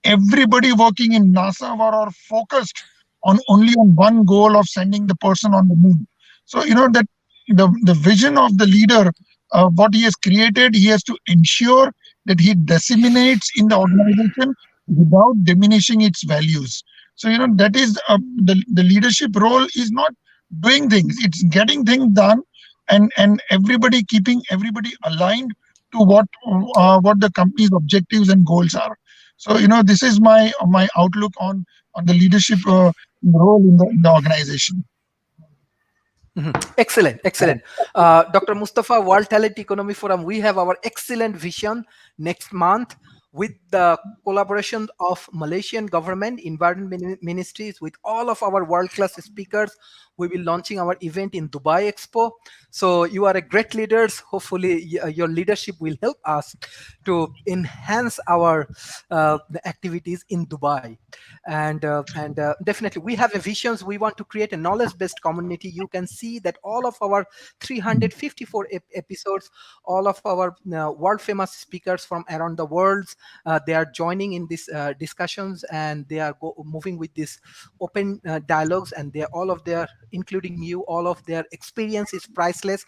Everybody working in NASA were all focused on only on one goal of sending the person on the moon. So that the vision of the leader, what he has created, he has to ensure that he disseminates in the organization without diminishing its values. So that is the leadership role is not doing things; it's getting things done, and everybody keeping everybody aligned to what the company's objectives and goals are. So this is my outlook on the leadership role in the organization. Excellent, excellent. Dr. Mustafa, World Talent Economy Forum, we have our excellent vision next month with the collaboration of Malaysian government, environment ministries, with all of our world-class speakers. We will launching our event in Dubai Expo. So you are a great leaders. Hopefully your leadership will help us to enhance our the activities in Dubai. And definitely we have a visions. We want to create a knowledge-based community. You can see that all of our 354 episodes, all of our world famous speakers from around the world, they are joining in these discussions, and they are moving with this open dialogues, and they all of their, including you, all of their experience is priceless.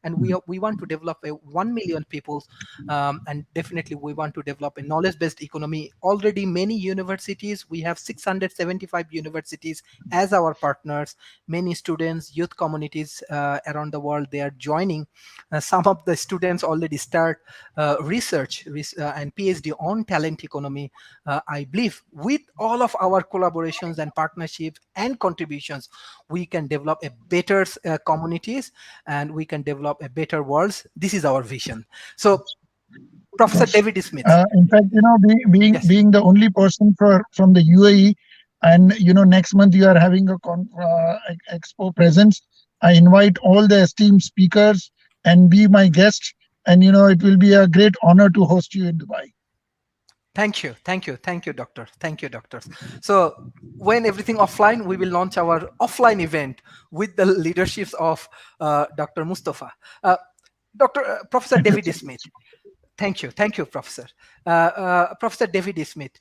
And we want to develop a 1 million people, and definitely we want to develop a knowledge-based economy. Already many universities, we have 675 universities as our partners. Many students, youth communities around the world, they are joining. Some of the students already start research and PhD on talent economy. I believe with all of our collaborations and partnerships and contributions, we can develop a better communities, and we can develop a better worlds. This is our vision. So Professor Yes. David Smith. In fact, being Yes. being the only person from the UAE, and next month you are having a expo presence. I invite all the esteemed speakers and be my guest, and it will be a great honor to host you in Dubai. Thank you, doctor. Thank you, doctors. So when everything offline, we will launch our offline event with the leaderships of Dr. Mustafa. Professor David Smith. Thank you, Professor. Professor David Smith,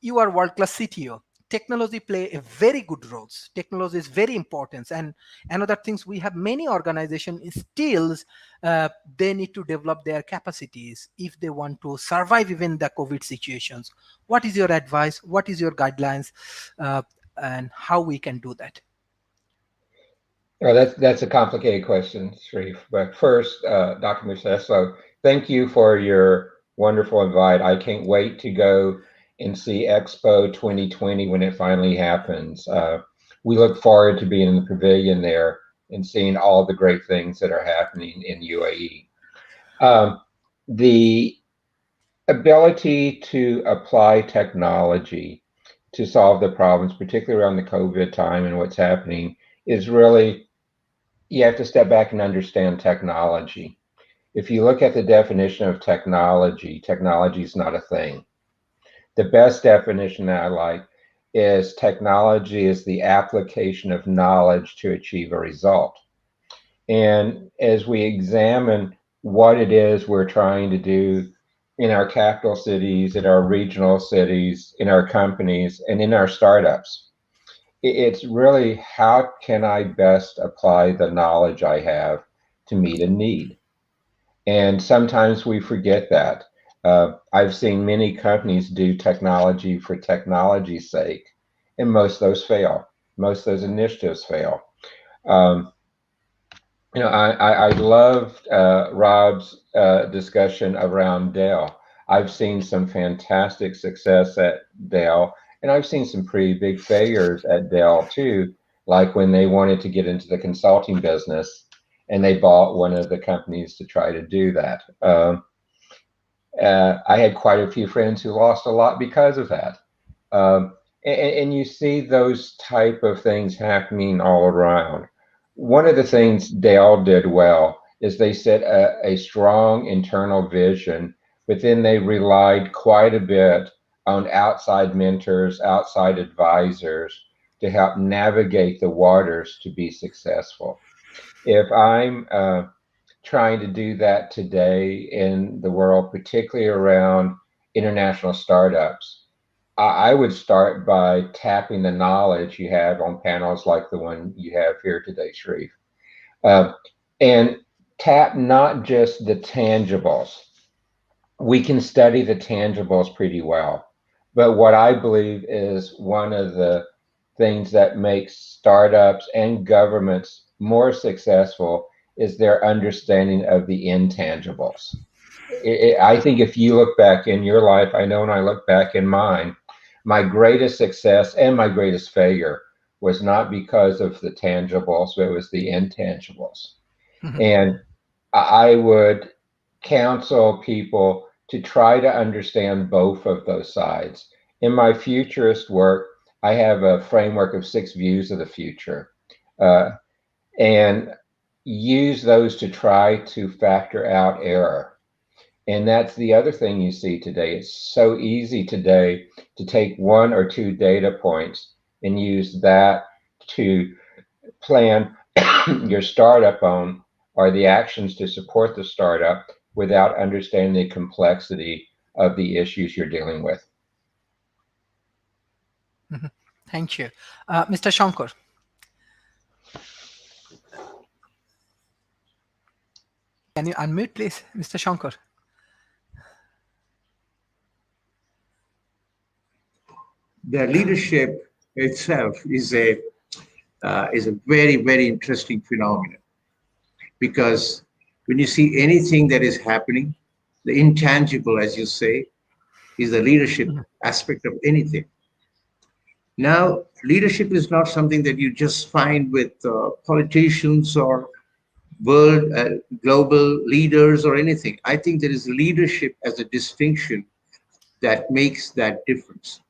you are world-class CTO. Technology play a very good roles. Technology is very important. And another things, we have many organizations still, they need to develop their capacities if they want to survive even the COVID situations. What is your advice? What is your guidelines? And how we can do that? Oh, that's a complicated question, Sharif. But first, Dr. Museso, thank you for your wonderful invite. I can't wait to go and see Expo 2020 when it finally happens. We look forward to being in the pavilion there and seeing all the great things that are happening in UAE. The ability to apply technology to solve the problems, particularly around the COVID time and what's happening, is really, you have to step back and understand technology. If you look at the definition of technology, technology is not a thing. The best definition that I like is technology is the application of knowledge to achieve a result. And as we examine what it is we're trying to do in our capital cities, in our regional cities, in our companies, and in our startups, it's really how can I best apply the knowledge I have to meet a need? And sometimes we forget that. I've seen many companies do technology for technology's sake, and most of those fail. Most of those initiatives fail. I loved Rob's discussion around Dell. I've seen some fantastic success at Dell, and I've seen some pretty big failures at Dell too, like when they wanted to get into the consulting business and they bought one of the companies to try to do that. I had quite a few friends who lost a lot because of that. And you see those type of things happening all around. One of the things Dell did well is they set a strong internal vision, but then they relied quite a bit on outside mentors, outside advisors to help navigate the waters to be successful. if I'm trying to do that today in the world, particularly around international startups, I would start by tapping the knowledge you have on panels like the one you have here today, Sharif. And tap not just the tangibles. We can study the tangibles pretty well. But what I believe is one of the things that makes startups and governments more successful is their understanding of the intangibles. I think if you look back in your life, I know when I look back in mine, my greatest success and my greatest failure was not because of the tangibles, but it was the intangibles. And I would counsel people to try to understand both of those sides. In my futurist work, I have a framework of 6 views of the future, and use those to try to factor out error. And that's the other thing you see today. It's so easy today to take 1 or 2 data points and use that to plan your startup on, or the actions to support the startup, without understanding the complexity of the issues you're dealing with. Thank you. Mr. Shankar. Can you unmute, please, Mr. Shankar? The leadership itself is a very, very interesting phenomenon, because when you see anything that is happening, the intangible, as you say, is the leadership aspect of anything. Now, leadership is not something that you just find with politicians or world global leaders or anything. I think there is leadership as a distinction that makes that difference.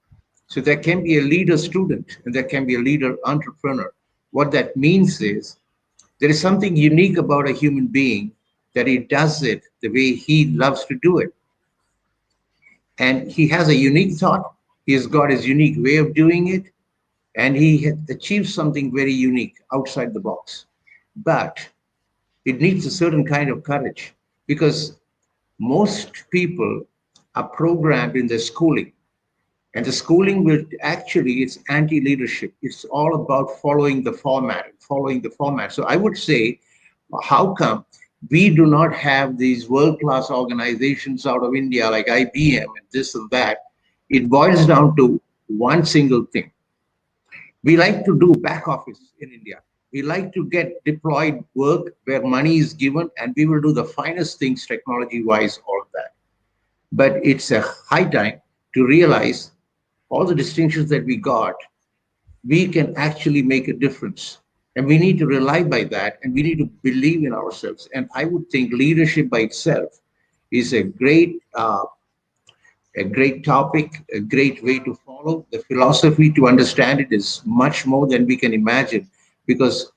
So there can be a leader student and there can be a leader entrepreneur. What that means is there is something unique about a human being, that he does it the way he loves to do it. And he has a unique thought. He has got his unique way of doing it. And he achieves something very unique outside the box. But it needs a certain kind of courage, because most people are programmed in their schooling. And the schooling will actually, it's anti-leadership. It's all about following the format, following the format. So I would say, how come we do not have these world-class organizations out of India like IBM and this and that? It boils down to one single thing. We like to do back office in India. We like to get deployed work where money is given, and we will do the finest things technology-wise, all of that. But it's a high time to realize all the distinctions that we got, we can actually make a difference. And we need to rely by that, and we need to believe in ourselves. And I would think leadership by itself is a great topic, a great way to follow. The philosophy to understand it is much more than we can imagine, because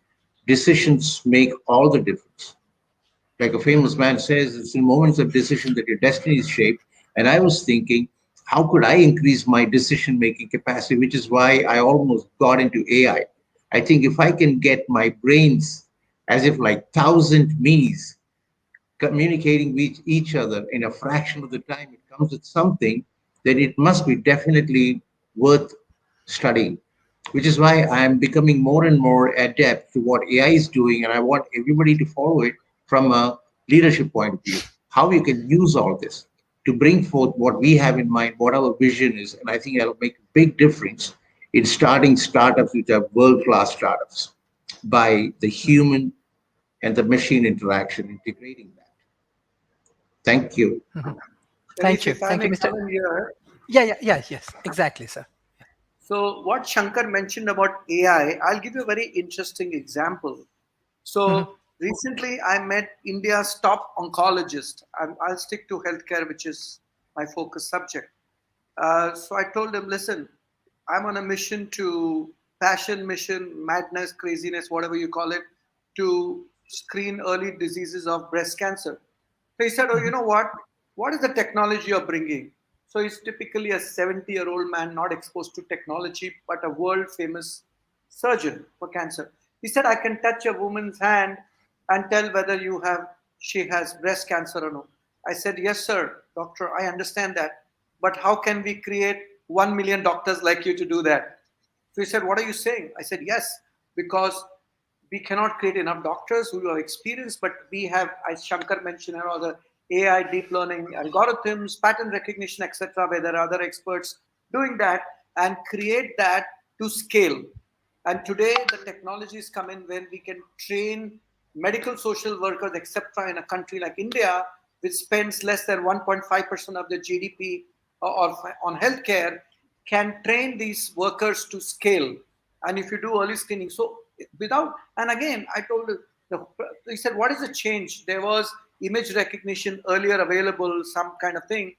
decisions make all the difference. Like a famous man says, it's in moments of decision that your destiny is shaped. And I was thinking, how could I increase my decision-making capacity, which is why I almost got into AI. I think if I can get my brains as if like 1,000 me's communicating with each other in a fraction of the time, it comes with something that it must be definitely worth studying, which is why I am becoming more and more adept to what AI is doing. And I want everybody to follow it from a leadership point of view, how you can use all this to bring forth what we have in mind, what our vision is. And I think that'll make a big difference in starting startups which are world-class startups by the human and the machine interaction, integrating that. Thank you. Thank you. If I Thank you, may Mr. come in here. Yes, exactly, sir. So what Shankar mentioned about AI, I'll give you a very interesting example. So recently I met India's top oncologist. I'll stick to healthcare, which is my focus subject. So I told him, listen, I'm on a mission to passion, mission, madness, craziness, whatever you call it, to screen early diseases of breast cancer. So he said, oh, you know what? What is the technology you're bringing? So he's typically a 70-year-old man, not exposed to technology, but a world famous surgeon for cancer. He said, I can touch a woman's hand and tell whether she has breast cancer or no. I said, yes, sir, doctor, I understand that. But how can we create 1 million doctors like you to do that? So he said, what are you saying? I said, yes, because we cannot create enough doctors who are experienced, but we have, as Shankar mentioned, all the AI, deep learning algorithms, pattern recognition, etc., where there are other experts doing that and create that to scale. And today, the technologies come in where we can train medical social workers, etc., in a country like India, which spends less than 1.5% of the GDP or on healthcare, can train these workers to scale. And if you do early screening, so without, and again, I told he said, what is the change? There was image recognition earlier available, some kind of thing.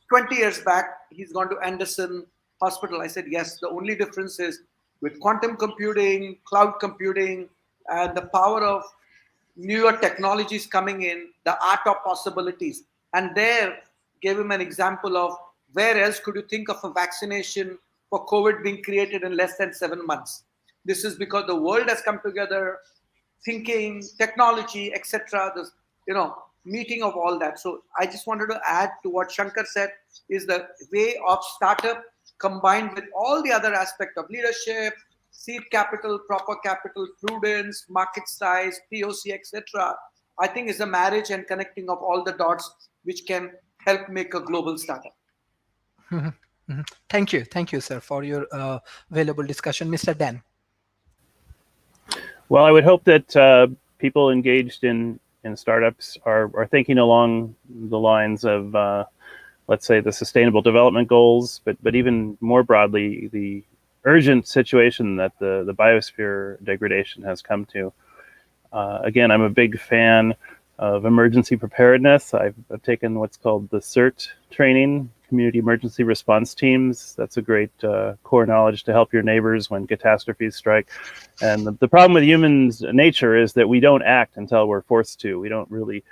20 years back, he's gone to Anderson Hospital. I said, yes, the only difference is with quantum computing, cloud computing, and the power of newer technologies coming in, the art of possibilities. And there gave him an example of where else could you think of a vaccination for COVID being created in less than 7 months. This is because the world has come together, thinking, technology, etc. This, meeting of all that. So I just wanted to add to what Shankar said is the way of startup combined with all the other aspect of leadership, seed capital, proper capital, prudence, market size, POC, etc. I think is a marriage and connecting of all the dots which can help make a global startup. Thank you, sir, for your valuable discussion, Mr. Dan. Well, I would hope that people engaged in startups are thinking along the lines of, let's say, the Sustainable Development Goals, but even more broadly, the urgent situation that the biosphere degradation has come to. Again, I'm a big fan of emergency preparedness. I've taken what's called the CERT training, Community Emergency Response Teams. That's a great core knowledge to help your neighbors when catastrophes strike. And the problem with humans' nature is that we don't act until we're forced to. We don't really,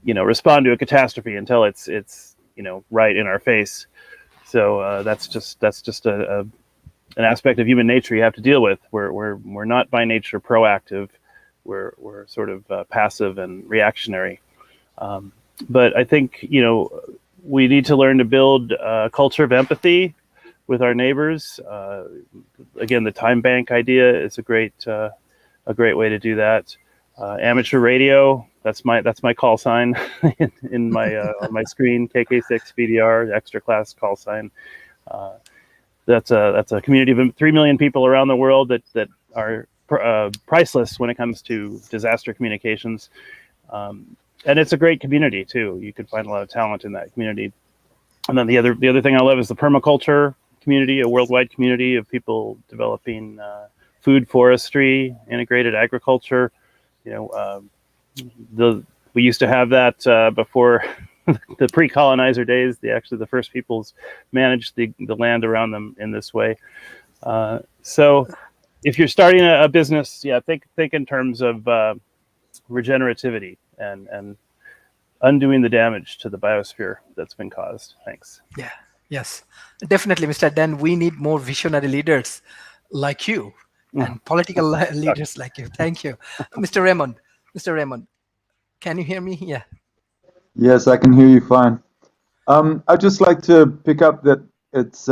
respond to a catastrophe until it's right in our face. So that's just an aspect of human nature you have to deal with. We're not by nature proactive. We're sort of passive and reactionary. But I think we need to learn to build a culture of empathy with our neighbors. Again, the time bank idea is a great way to do that. Amateur radio. That's my call sign in my on my screen. KK6 BDR, extra class call sign. That's a community of 3 million people around the world that are priceless when it comes to disaster communications. And it's a great community too. You could find a lot of talent in that community. And then the other thing I love is the permaculture community, a worldwide community of people developing food forestry, integrated agriculture. We used to have that before the pre-colonizer days. The first peoples managed the land around them in this way. So if you're starting a business, think in terms of regenerativity and undoing the damage to the biosphere that's been caused. Thanks. Yeah, yes, definitely, Mr. Dan. We need more visionary leaders like you and political leaders like you. Thank you, Mr. Raymond. Mr. Raymond, can you hear me? Yeah. Yes, I can hear you fine. I'd just like to pick up that it's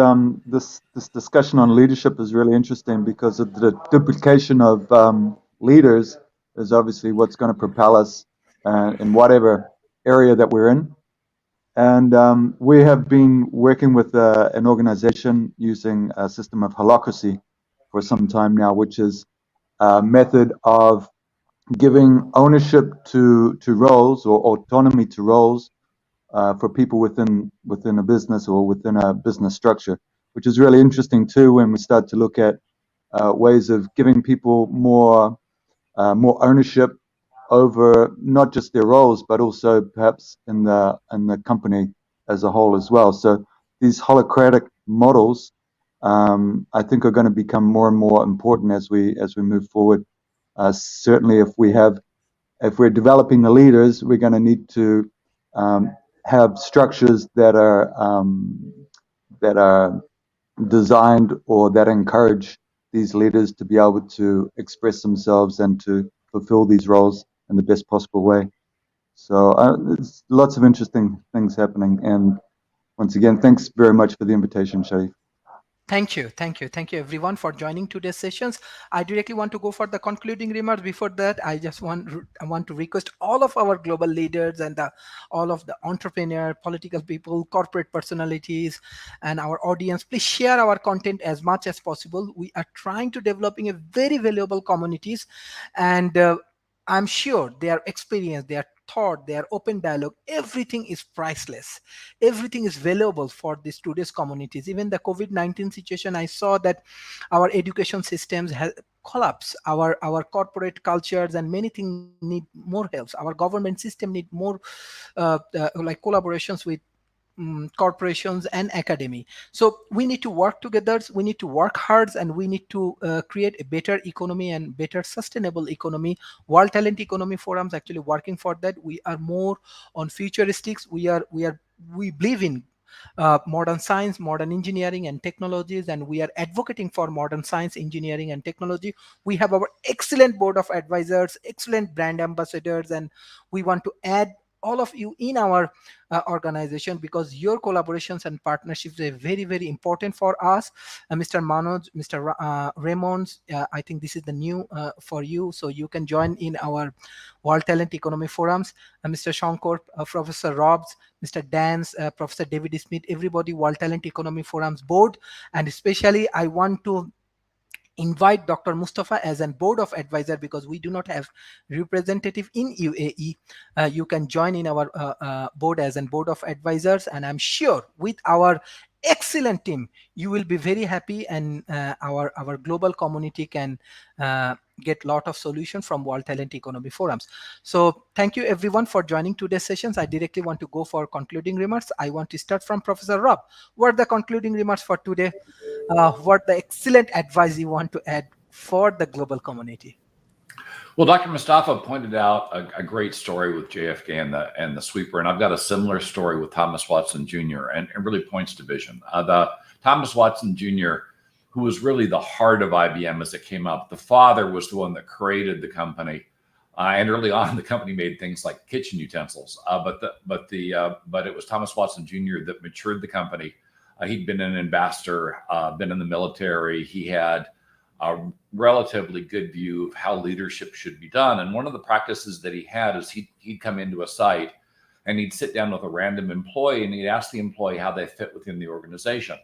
this discussion on leadership is really interesting because of the duplication of leaders is obviously what's going to propel us in whatever area that we're in. And we have been working with an organization using a system of holacracy for some time now, which is a method of giving ownership to roles or autonomy to roles for people within a business or within a business structure, which is really interesting too when we start to look at ways of giving people more ownership over not just their roles, but also perhaps in the company as a whole as well. So these holacratic models, I think, are going to become more and more important as we move forward. Certainly, if we're developing the leaders, we're going to need to have structures that are designed or that encourage these leaders to be able to express themselves and to fulfill these roles in the best possible way. So there's lots of interesting things happening. And once again, thanks very much for the invitation, Sharif. Thank you, everyone for joining today's sessions. I directly want to go for the concluding remarks. Before that, I want to request all of our global leaders and all of the entrepreneur, political people, corporate personalities, and our audience. Please share our content as much as possible. We are trying to developing a very valuable communities, and I'm sure their experience, their thought, their open dialogue, everything is priceless. Everything is valuable for these today's communities. Even the COVID-19 situation, I saw that our education systems have collapsed. Our corporate cultures and many things need more help. Our government system need more like collaborations with corporations and academy. So we need to work together, we need to work hard, and we need to create a better economy and better sustainable economy. World Talent Economy Forums actually working for that. We are more on futuristics. We believe in modern science, modern engineering and technologies, and we are advocating for modern science, engineering and technology. We have our excellent board of advisors, excellent brand ambassadors, and we want to add all of you in our organization, because your collaborations and partnerships are very, very important for us. Mr. Manoj, Mr. Raymond, I think this is the new for you, so you can join in our World Talent Economy Forums. Mr. Shankar, Professor Robs, Mr. Dance, Professor David Smith, everybody, World Talent Economy Forums board. And especially I want to invite Dr. Mustafa as a board of advisor, because we do not have representative in UAE. You can join in our board as a board of advisors, and I'm sure with our excellent team you will be very happy, and our global community can get lot of solution from World Talent Economy Forums. So thank you everyone for joining today's sessions. I directly want to go for concluding remarks. I want to start from Professor Rob. What are the concluding remarks for today? What the excellent advice you want to add for the global community? Well, Dr. Mustafa pointed out a great story with JFK and the sweeper, and I've got a similar story with Thomas Watson Jr. and it really points to vision. The Thomas Watson Jr., who was really the heart of IBM as it came up, the father was the one that created the company, and early on the company made things like kitchen utensils. But it was Thomas Watson Jr. that matured the company. He'd been an ambassador, been in the military. He had a relatively good view of how leadership should be done. And one of the practices that he had is he'd come into a site and he'd sit down with a random employee and he'd ask the employee how they fit within the organization.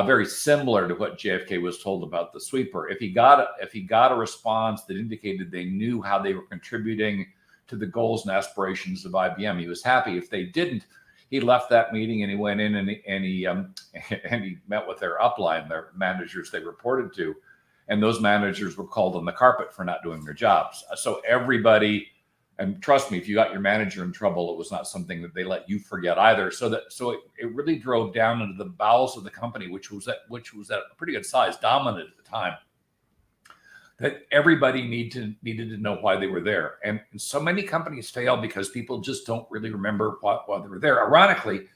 Very similar to what JFK was told about the sweeper. If he got a response that indicated they knew how they were contributing to the goals and aspirations of IBM, he was happy. If they didn't, he left that meeting and he went in and he met with their upline, their managers they reported to, and those managers were called on the carpet for not doing their jobs. So everybody, and trust me, if you got your manager in trouble, it was not something that they let you forget either. So it really drove down into the bowels of the company, which was at a pretty good size, dominant at the time, that everybody needed to know why they were there. And so many companies fail because people just don't really remember why they were there. Ironically,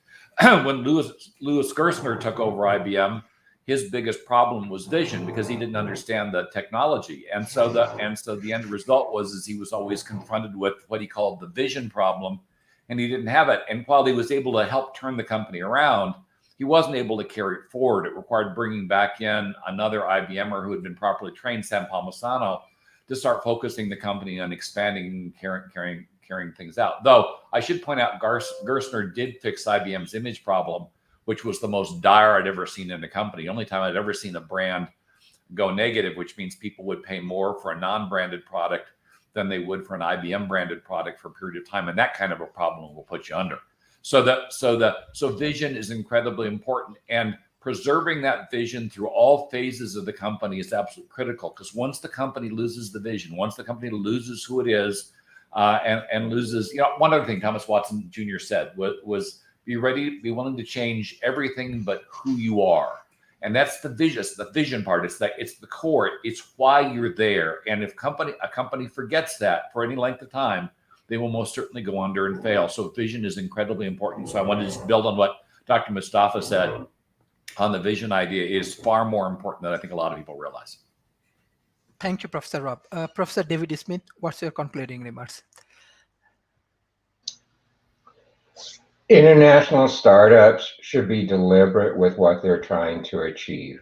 when Louis Gerstner took over IBM, his biggest problem was vision, because he didn't understand the technology. And so the end result was he was always confronted with what he called the vision problem, and he didn't have it. And while he was able to help turn the company around, he wasn't able to carry it forward. It required bringing back in another IBMer who had been properly trained, Sam Palmisano, to start focusing the company on expanding and carrying things out. Though I should point out, Gerstner did fix IBM's image problem, which was the most dire I'd ever seen in the company. Only time I'd ever seen a brand go negative, which means people would pay more for a non-branded product than they would for an IBM branded product for a period of time. And that kind of a problem will put you under. So vision is incredibly important, and preserving that vision through all phases of the company is absolutely critical, because once the company loses the vision, once the company loses who it is, and loses, one other thing Thomas Watson Jr. said was be ready, be willing to change everything but who you are. And that's the vision. It's the vision part. It's the core. It's why you're there. And if a company forgets that for any length of time, they will most certainly go under and fail. So vision is incredibly important. So I wanted to just build on what Dr. Mustafa said on the vision idea. Is far more important than I think a lot of people realize. Thank you, Professor Rob. Professor David Smith, what's your concluding remarks? International startups should be deliberate with what they're trying to achieve.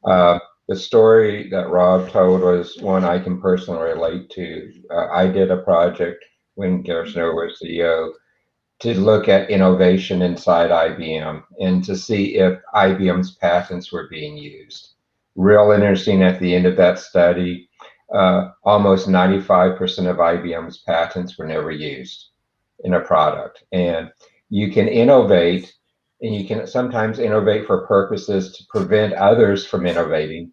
The story that Rob told was one I can personally relate to. I did a project when Gerstner was CEO to look at innovation inside IBM and to see if IBM's patents were being used. Real interesting, at the end of that study, almost 95% of IBM's patents were never used in a product. And you can innovate, and you can sometimes innovate for purposes to prevent others from innovating,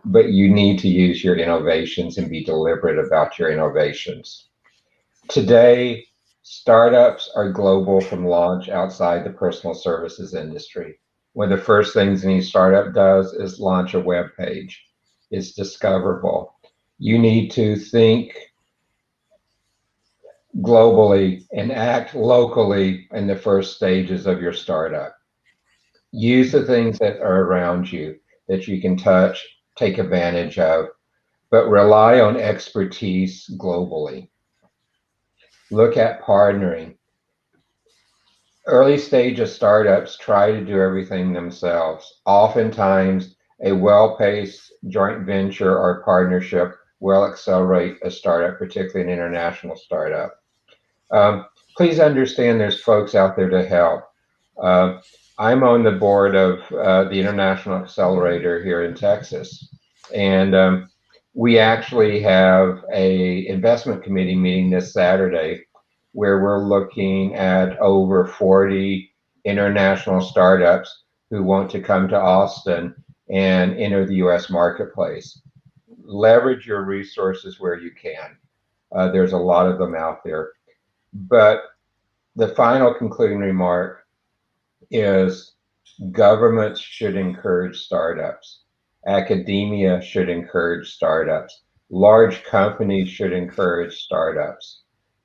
but you need to use your innovations and be deliberate about your innovations. Today, startups are global from launch outside the personal services industry. One of the first things any startup does is launch a web page. It's discoverable. You need to think globally and act locally in the first stages of your startup. Use the things that are around you that you can touch, take advantage of, but rely on expertise globally. Look at partnering. Early stage of startups try to do everything themselves. Oftentimes, a well-paced joint venture or partnership will accelerate a startup, particularly an international startup. Please understand there's folks out there to help. I'm on the board of the International Accelerator here in Texas, and we actually have a investment committee meeting this Saturday where we're looking at over 40 international startups who want to come to Austin and enter the US marketplace. Leverage your resources where you can. There's a lot of them out there. But the final concluding remark is governments should encourage startups. Academia should encourage startups. Large companies should encourage startups.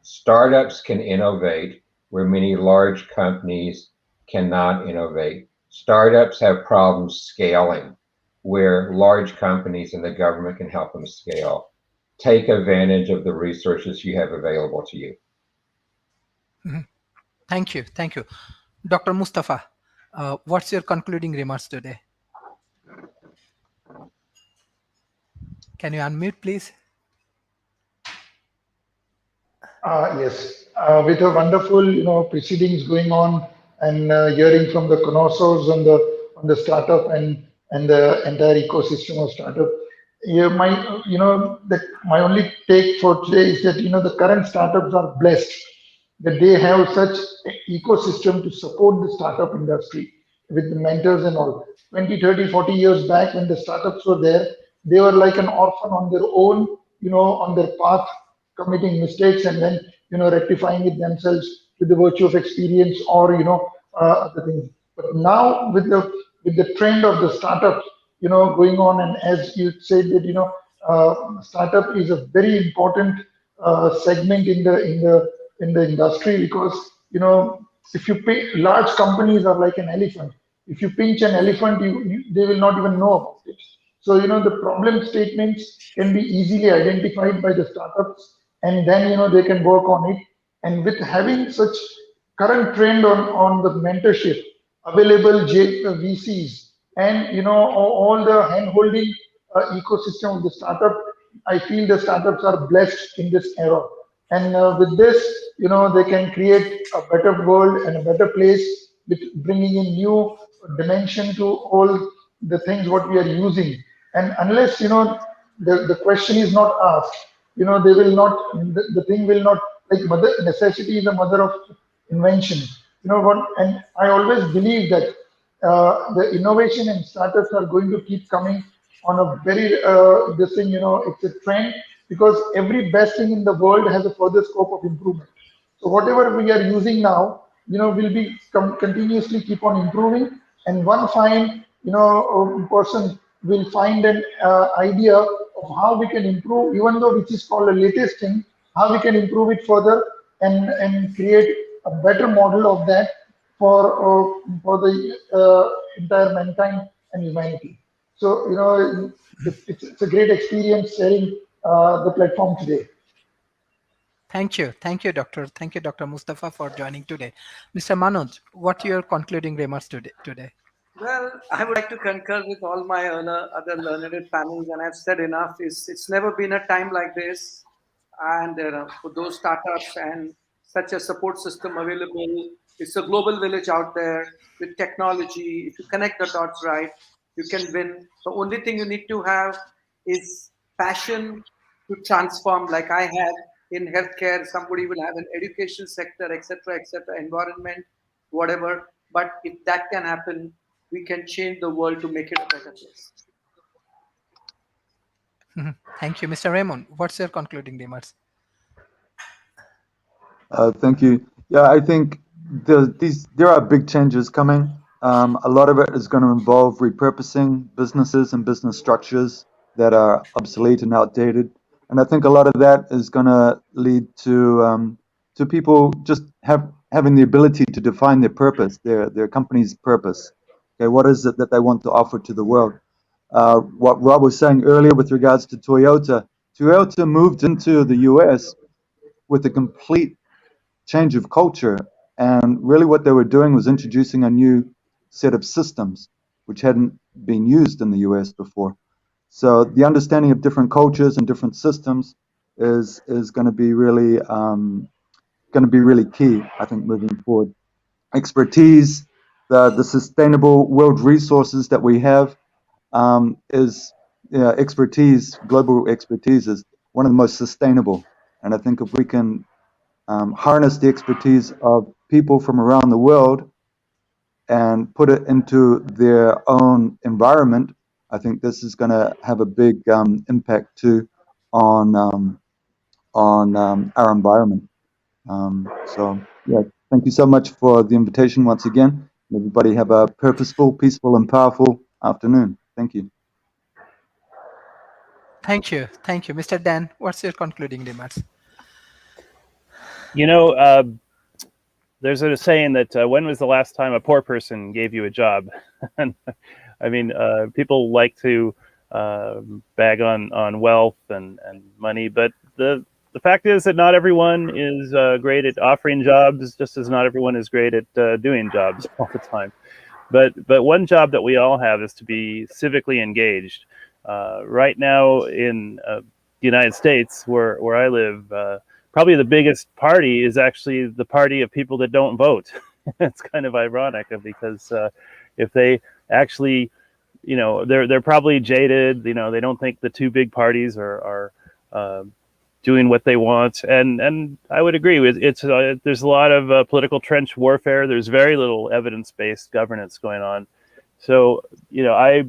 Startups can innovate where many large companies cannot innovate. Startups have problems scaling where large companies and the government can help them scale. Take advantage of the resources you have available to you. Thank you. Thank you. Dr. Mustafa, what's your concluding remarks today? Can you unmute, please? Yes, with a wonderful, proceedings going on and hearing from the connoisseurs on the startup and the entire ecosystem of startup. Yeah, my only take for today is that the current startups are blessed that they have such ecosystem to support the startup industry with the mentors and all. 20, 30, 40 years back when the startups were there, they were like an orphan on their own, on their path, committing mistakes and then, rectifying it themselves with the virtue of experience or, other things. But now with the trend of the startups, going on, and as you said that, startup is a very important segment in the industry because if you pay, large companies are like an elephant. If you pinch an elephant, they will not even know about it. So the problem statements can be easily identified by the startups, and then they can work on it. And with having such current trend on the mentorship, available VCs, and all the hand-holding ecosystem of the startup, I feel the startups are blessed in this era. And with this, they can create a better world and a better place with bringing in new dimension to all the things what we are using. And unless, the question is not asked, they will not, the thing will not, like necessity is the mother of invention. And I always believe that the innovation and startups are going to keep coming on a very, this thing, it's a trend because every best thing in the world has a further scope of improvement. So whatever we are using now, will be continuously keep on improving. And one fine, person will find an idea of how we can improve, even though which is called the latest thing, how we can improve it further and create a better model of that for the entire mankind and humanity. So, it's a great experience sharing the platform today. Thank you, Doctor. Thank you, Dr. Mustafa, for joining today. Mr. Manoj, what are your concluding remarks today? Well, I would like to concur with all my other learned panels, and I've said enough. It's never been a time like this, and for those startups and such a support system available, it's a global village out there with technology. If you connect the dots right, you can win. The only thing you need to have is passion to transform, like I had in healthcare. Somebody will have an education sector, etc., environment, whatever. But if that can happen, we can change the world to make it a better place. Thank you. Mr. Raymond, what's your concluding remarks? Thank you. Yeah, I think there are big changes coming. A lot of it is going to involve repurposing businesses and business structures that are obsolete and outdated. And I think a lot of that is going to lead to people just having the ability to define their purpose, their company's purpose. Okay, what is it that they want to offer to the world? What Rob was saying earlier with regards to Toyota moved into the US with a complete change of culture, and really what they were doing was introducing a new set of systems which hadn't been used in the US before. So the understanding of different cultures and different systems is going to be really key, I think, moving forward. Expertise, the sustainable world resources that we have is expertise. Global expertise is one of the most sustainable, and I think if we can harness the expertise of people from around the world and put it into their own environment, I think this is going to have a big impact too on our environment. So yeah, thank you so much for the invitation once again. Everybody have a purposeful, peaceful, and powerful afternoon. Thank you. Thank you, Mr. Dan. What's your concluding remarks? There's a saying that when was the last time a poor person gave you a job? And I mean, people like to bag on wealth and money, but the fact is that not everyone is great at offering jobs, just as not everyone is great at doing jobs all the time. But one job that we all have is to be civically engaged. Right now in the United States, where I live, probably the biggest party is actually the party of people that don't vote. It's kind of ironic because if they actually, they're probably jaded. They don't think the two big parties are doing what they want. And I would agree with it's. There's a lot of political trench warfare. There's very little evidence-based governance going on. So I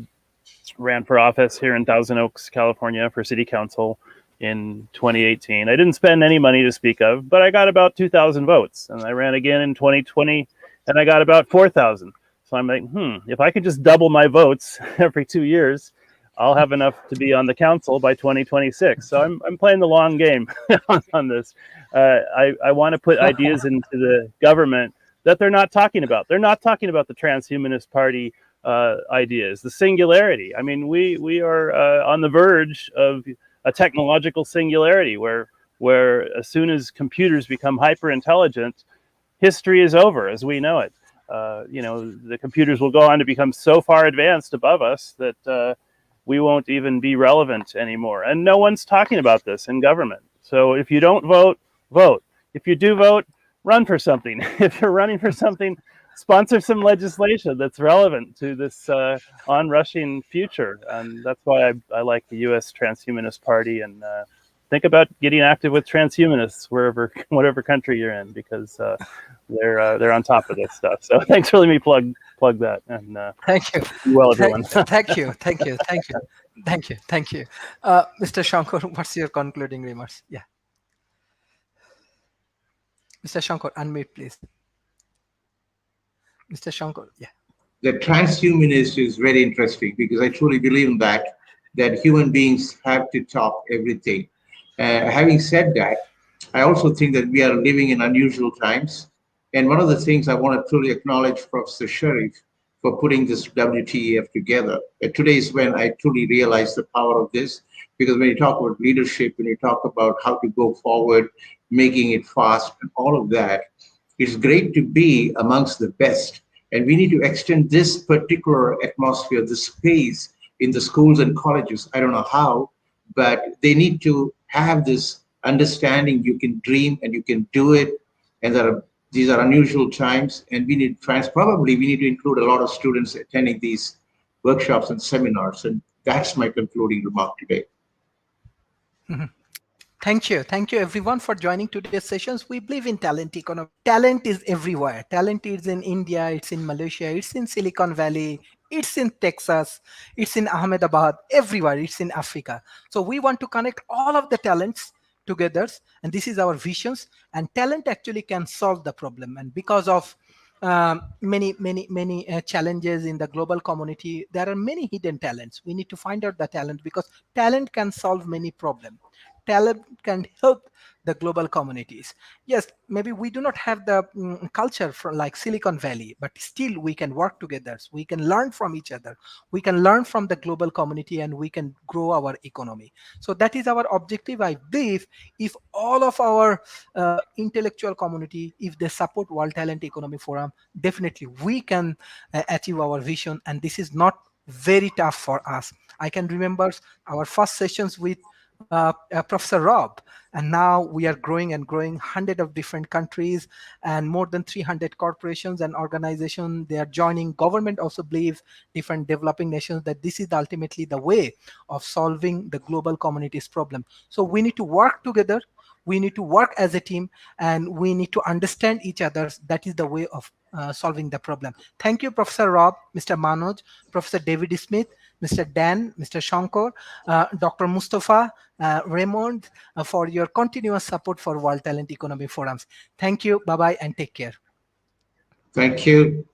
ran for office here in Thousand Oaks, California, for city council in 2018. I didn't spend any money to speak of, but I got about 2,000 votes. And I ran again in 2020, and I got about 4,000. So I'm like, if I could just double my votes every 2 years, I'll have enough to be on the council by 2026. So I'm playing the long game on this. I want to put ideas into the government that they're not talking about. They're not talking about the Transhumanist Party ideas, the singularity. I mean, we are on the verge of a technological singularity where as soon as computers become hyper intelligent, history is over as we know it. The computers will go on to become so far advanced above us that we won't even be relevant anymore. And no one's talking about this in government. So if you don't vote, vote. If you do vote, run for something. If you're running for something, sponsor some legislation that's relevant to this onrushing future. And that's why I like the U.S. Transhumanist Party, and think about getting active with transhumanists whatever country you're in, because they're on top of this stuff. So thanks for letting me plug that. And thank you. Well, everyone. Thank you. Mr. Shankar, what's your concluding remarks? Yeah. Mr. Shankar, unmute, please. Mr. Shankar, yeah. The transhumanist is very interesting because I truly believe in that human beings have to top everything. Having said that, I also think that we are living in unusual times. And one of the things I want to truly acknowledge Professor Sharif for putting this WTEF together. And today is when I truly realized the power of this, because when you talk about leadership, when you talk about how to go forward, making it fast, and all of that, it's great to be amongst the best. And we need to extend this particular atmosphere, the space in the schools and colleges. I don't know how, but they need to have this understanding you can dream and you can do it. And these are unusual times, and we need probably we need to include a lot of students attending these workshops and seminars. And that's my concluding remark today. Thank you. Thank you everyone for joining today's sessions. We believe in talent economy. Talent is everywhere. Talent is in India, it's in Malaysia, it's in Silicon Valley, it's in Texas, it's in Ahmedabad, everywhere, it's in Africa. So we want to connect all of the talents together, and this is our visions. And talent actually can solve the problem. And because of many challenges in the global community, there are many hidden talents. We need to find out the talent, because talent can solve many problems. Talent can help the global communities. Yes, maybe we do not have the culture from like Silicon Valley, but still we can work together. We can learn from each other. We can learn from the global community, and we can grow our economy. So that is our objective. I believe if all of our intellectual community, if they support World Talent Economy Forum, definitely we can achieve our vision. And this is not very tough for us. I can remember our first sessions with Professor Rob, and now we are growing and growing. 100 of different countries and more than 300 corporations and organizations, they are joining. Government also believe, different developing nations, that this is ultimately the way of solving the global community's problem. So we need to work together, we need to work as a team, and we need to understand each other. That is the way of solving the problem. Thank you, Professor Rob, Mr. Manoj, Professor David Smith, Mr. Dan, Mr. Shankar, Dr. Mustafa, Raymond, for your continuous support for World Talent Economy Forums. Thank you. Bye-bye and take care. Thank you.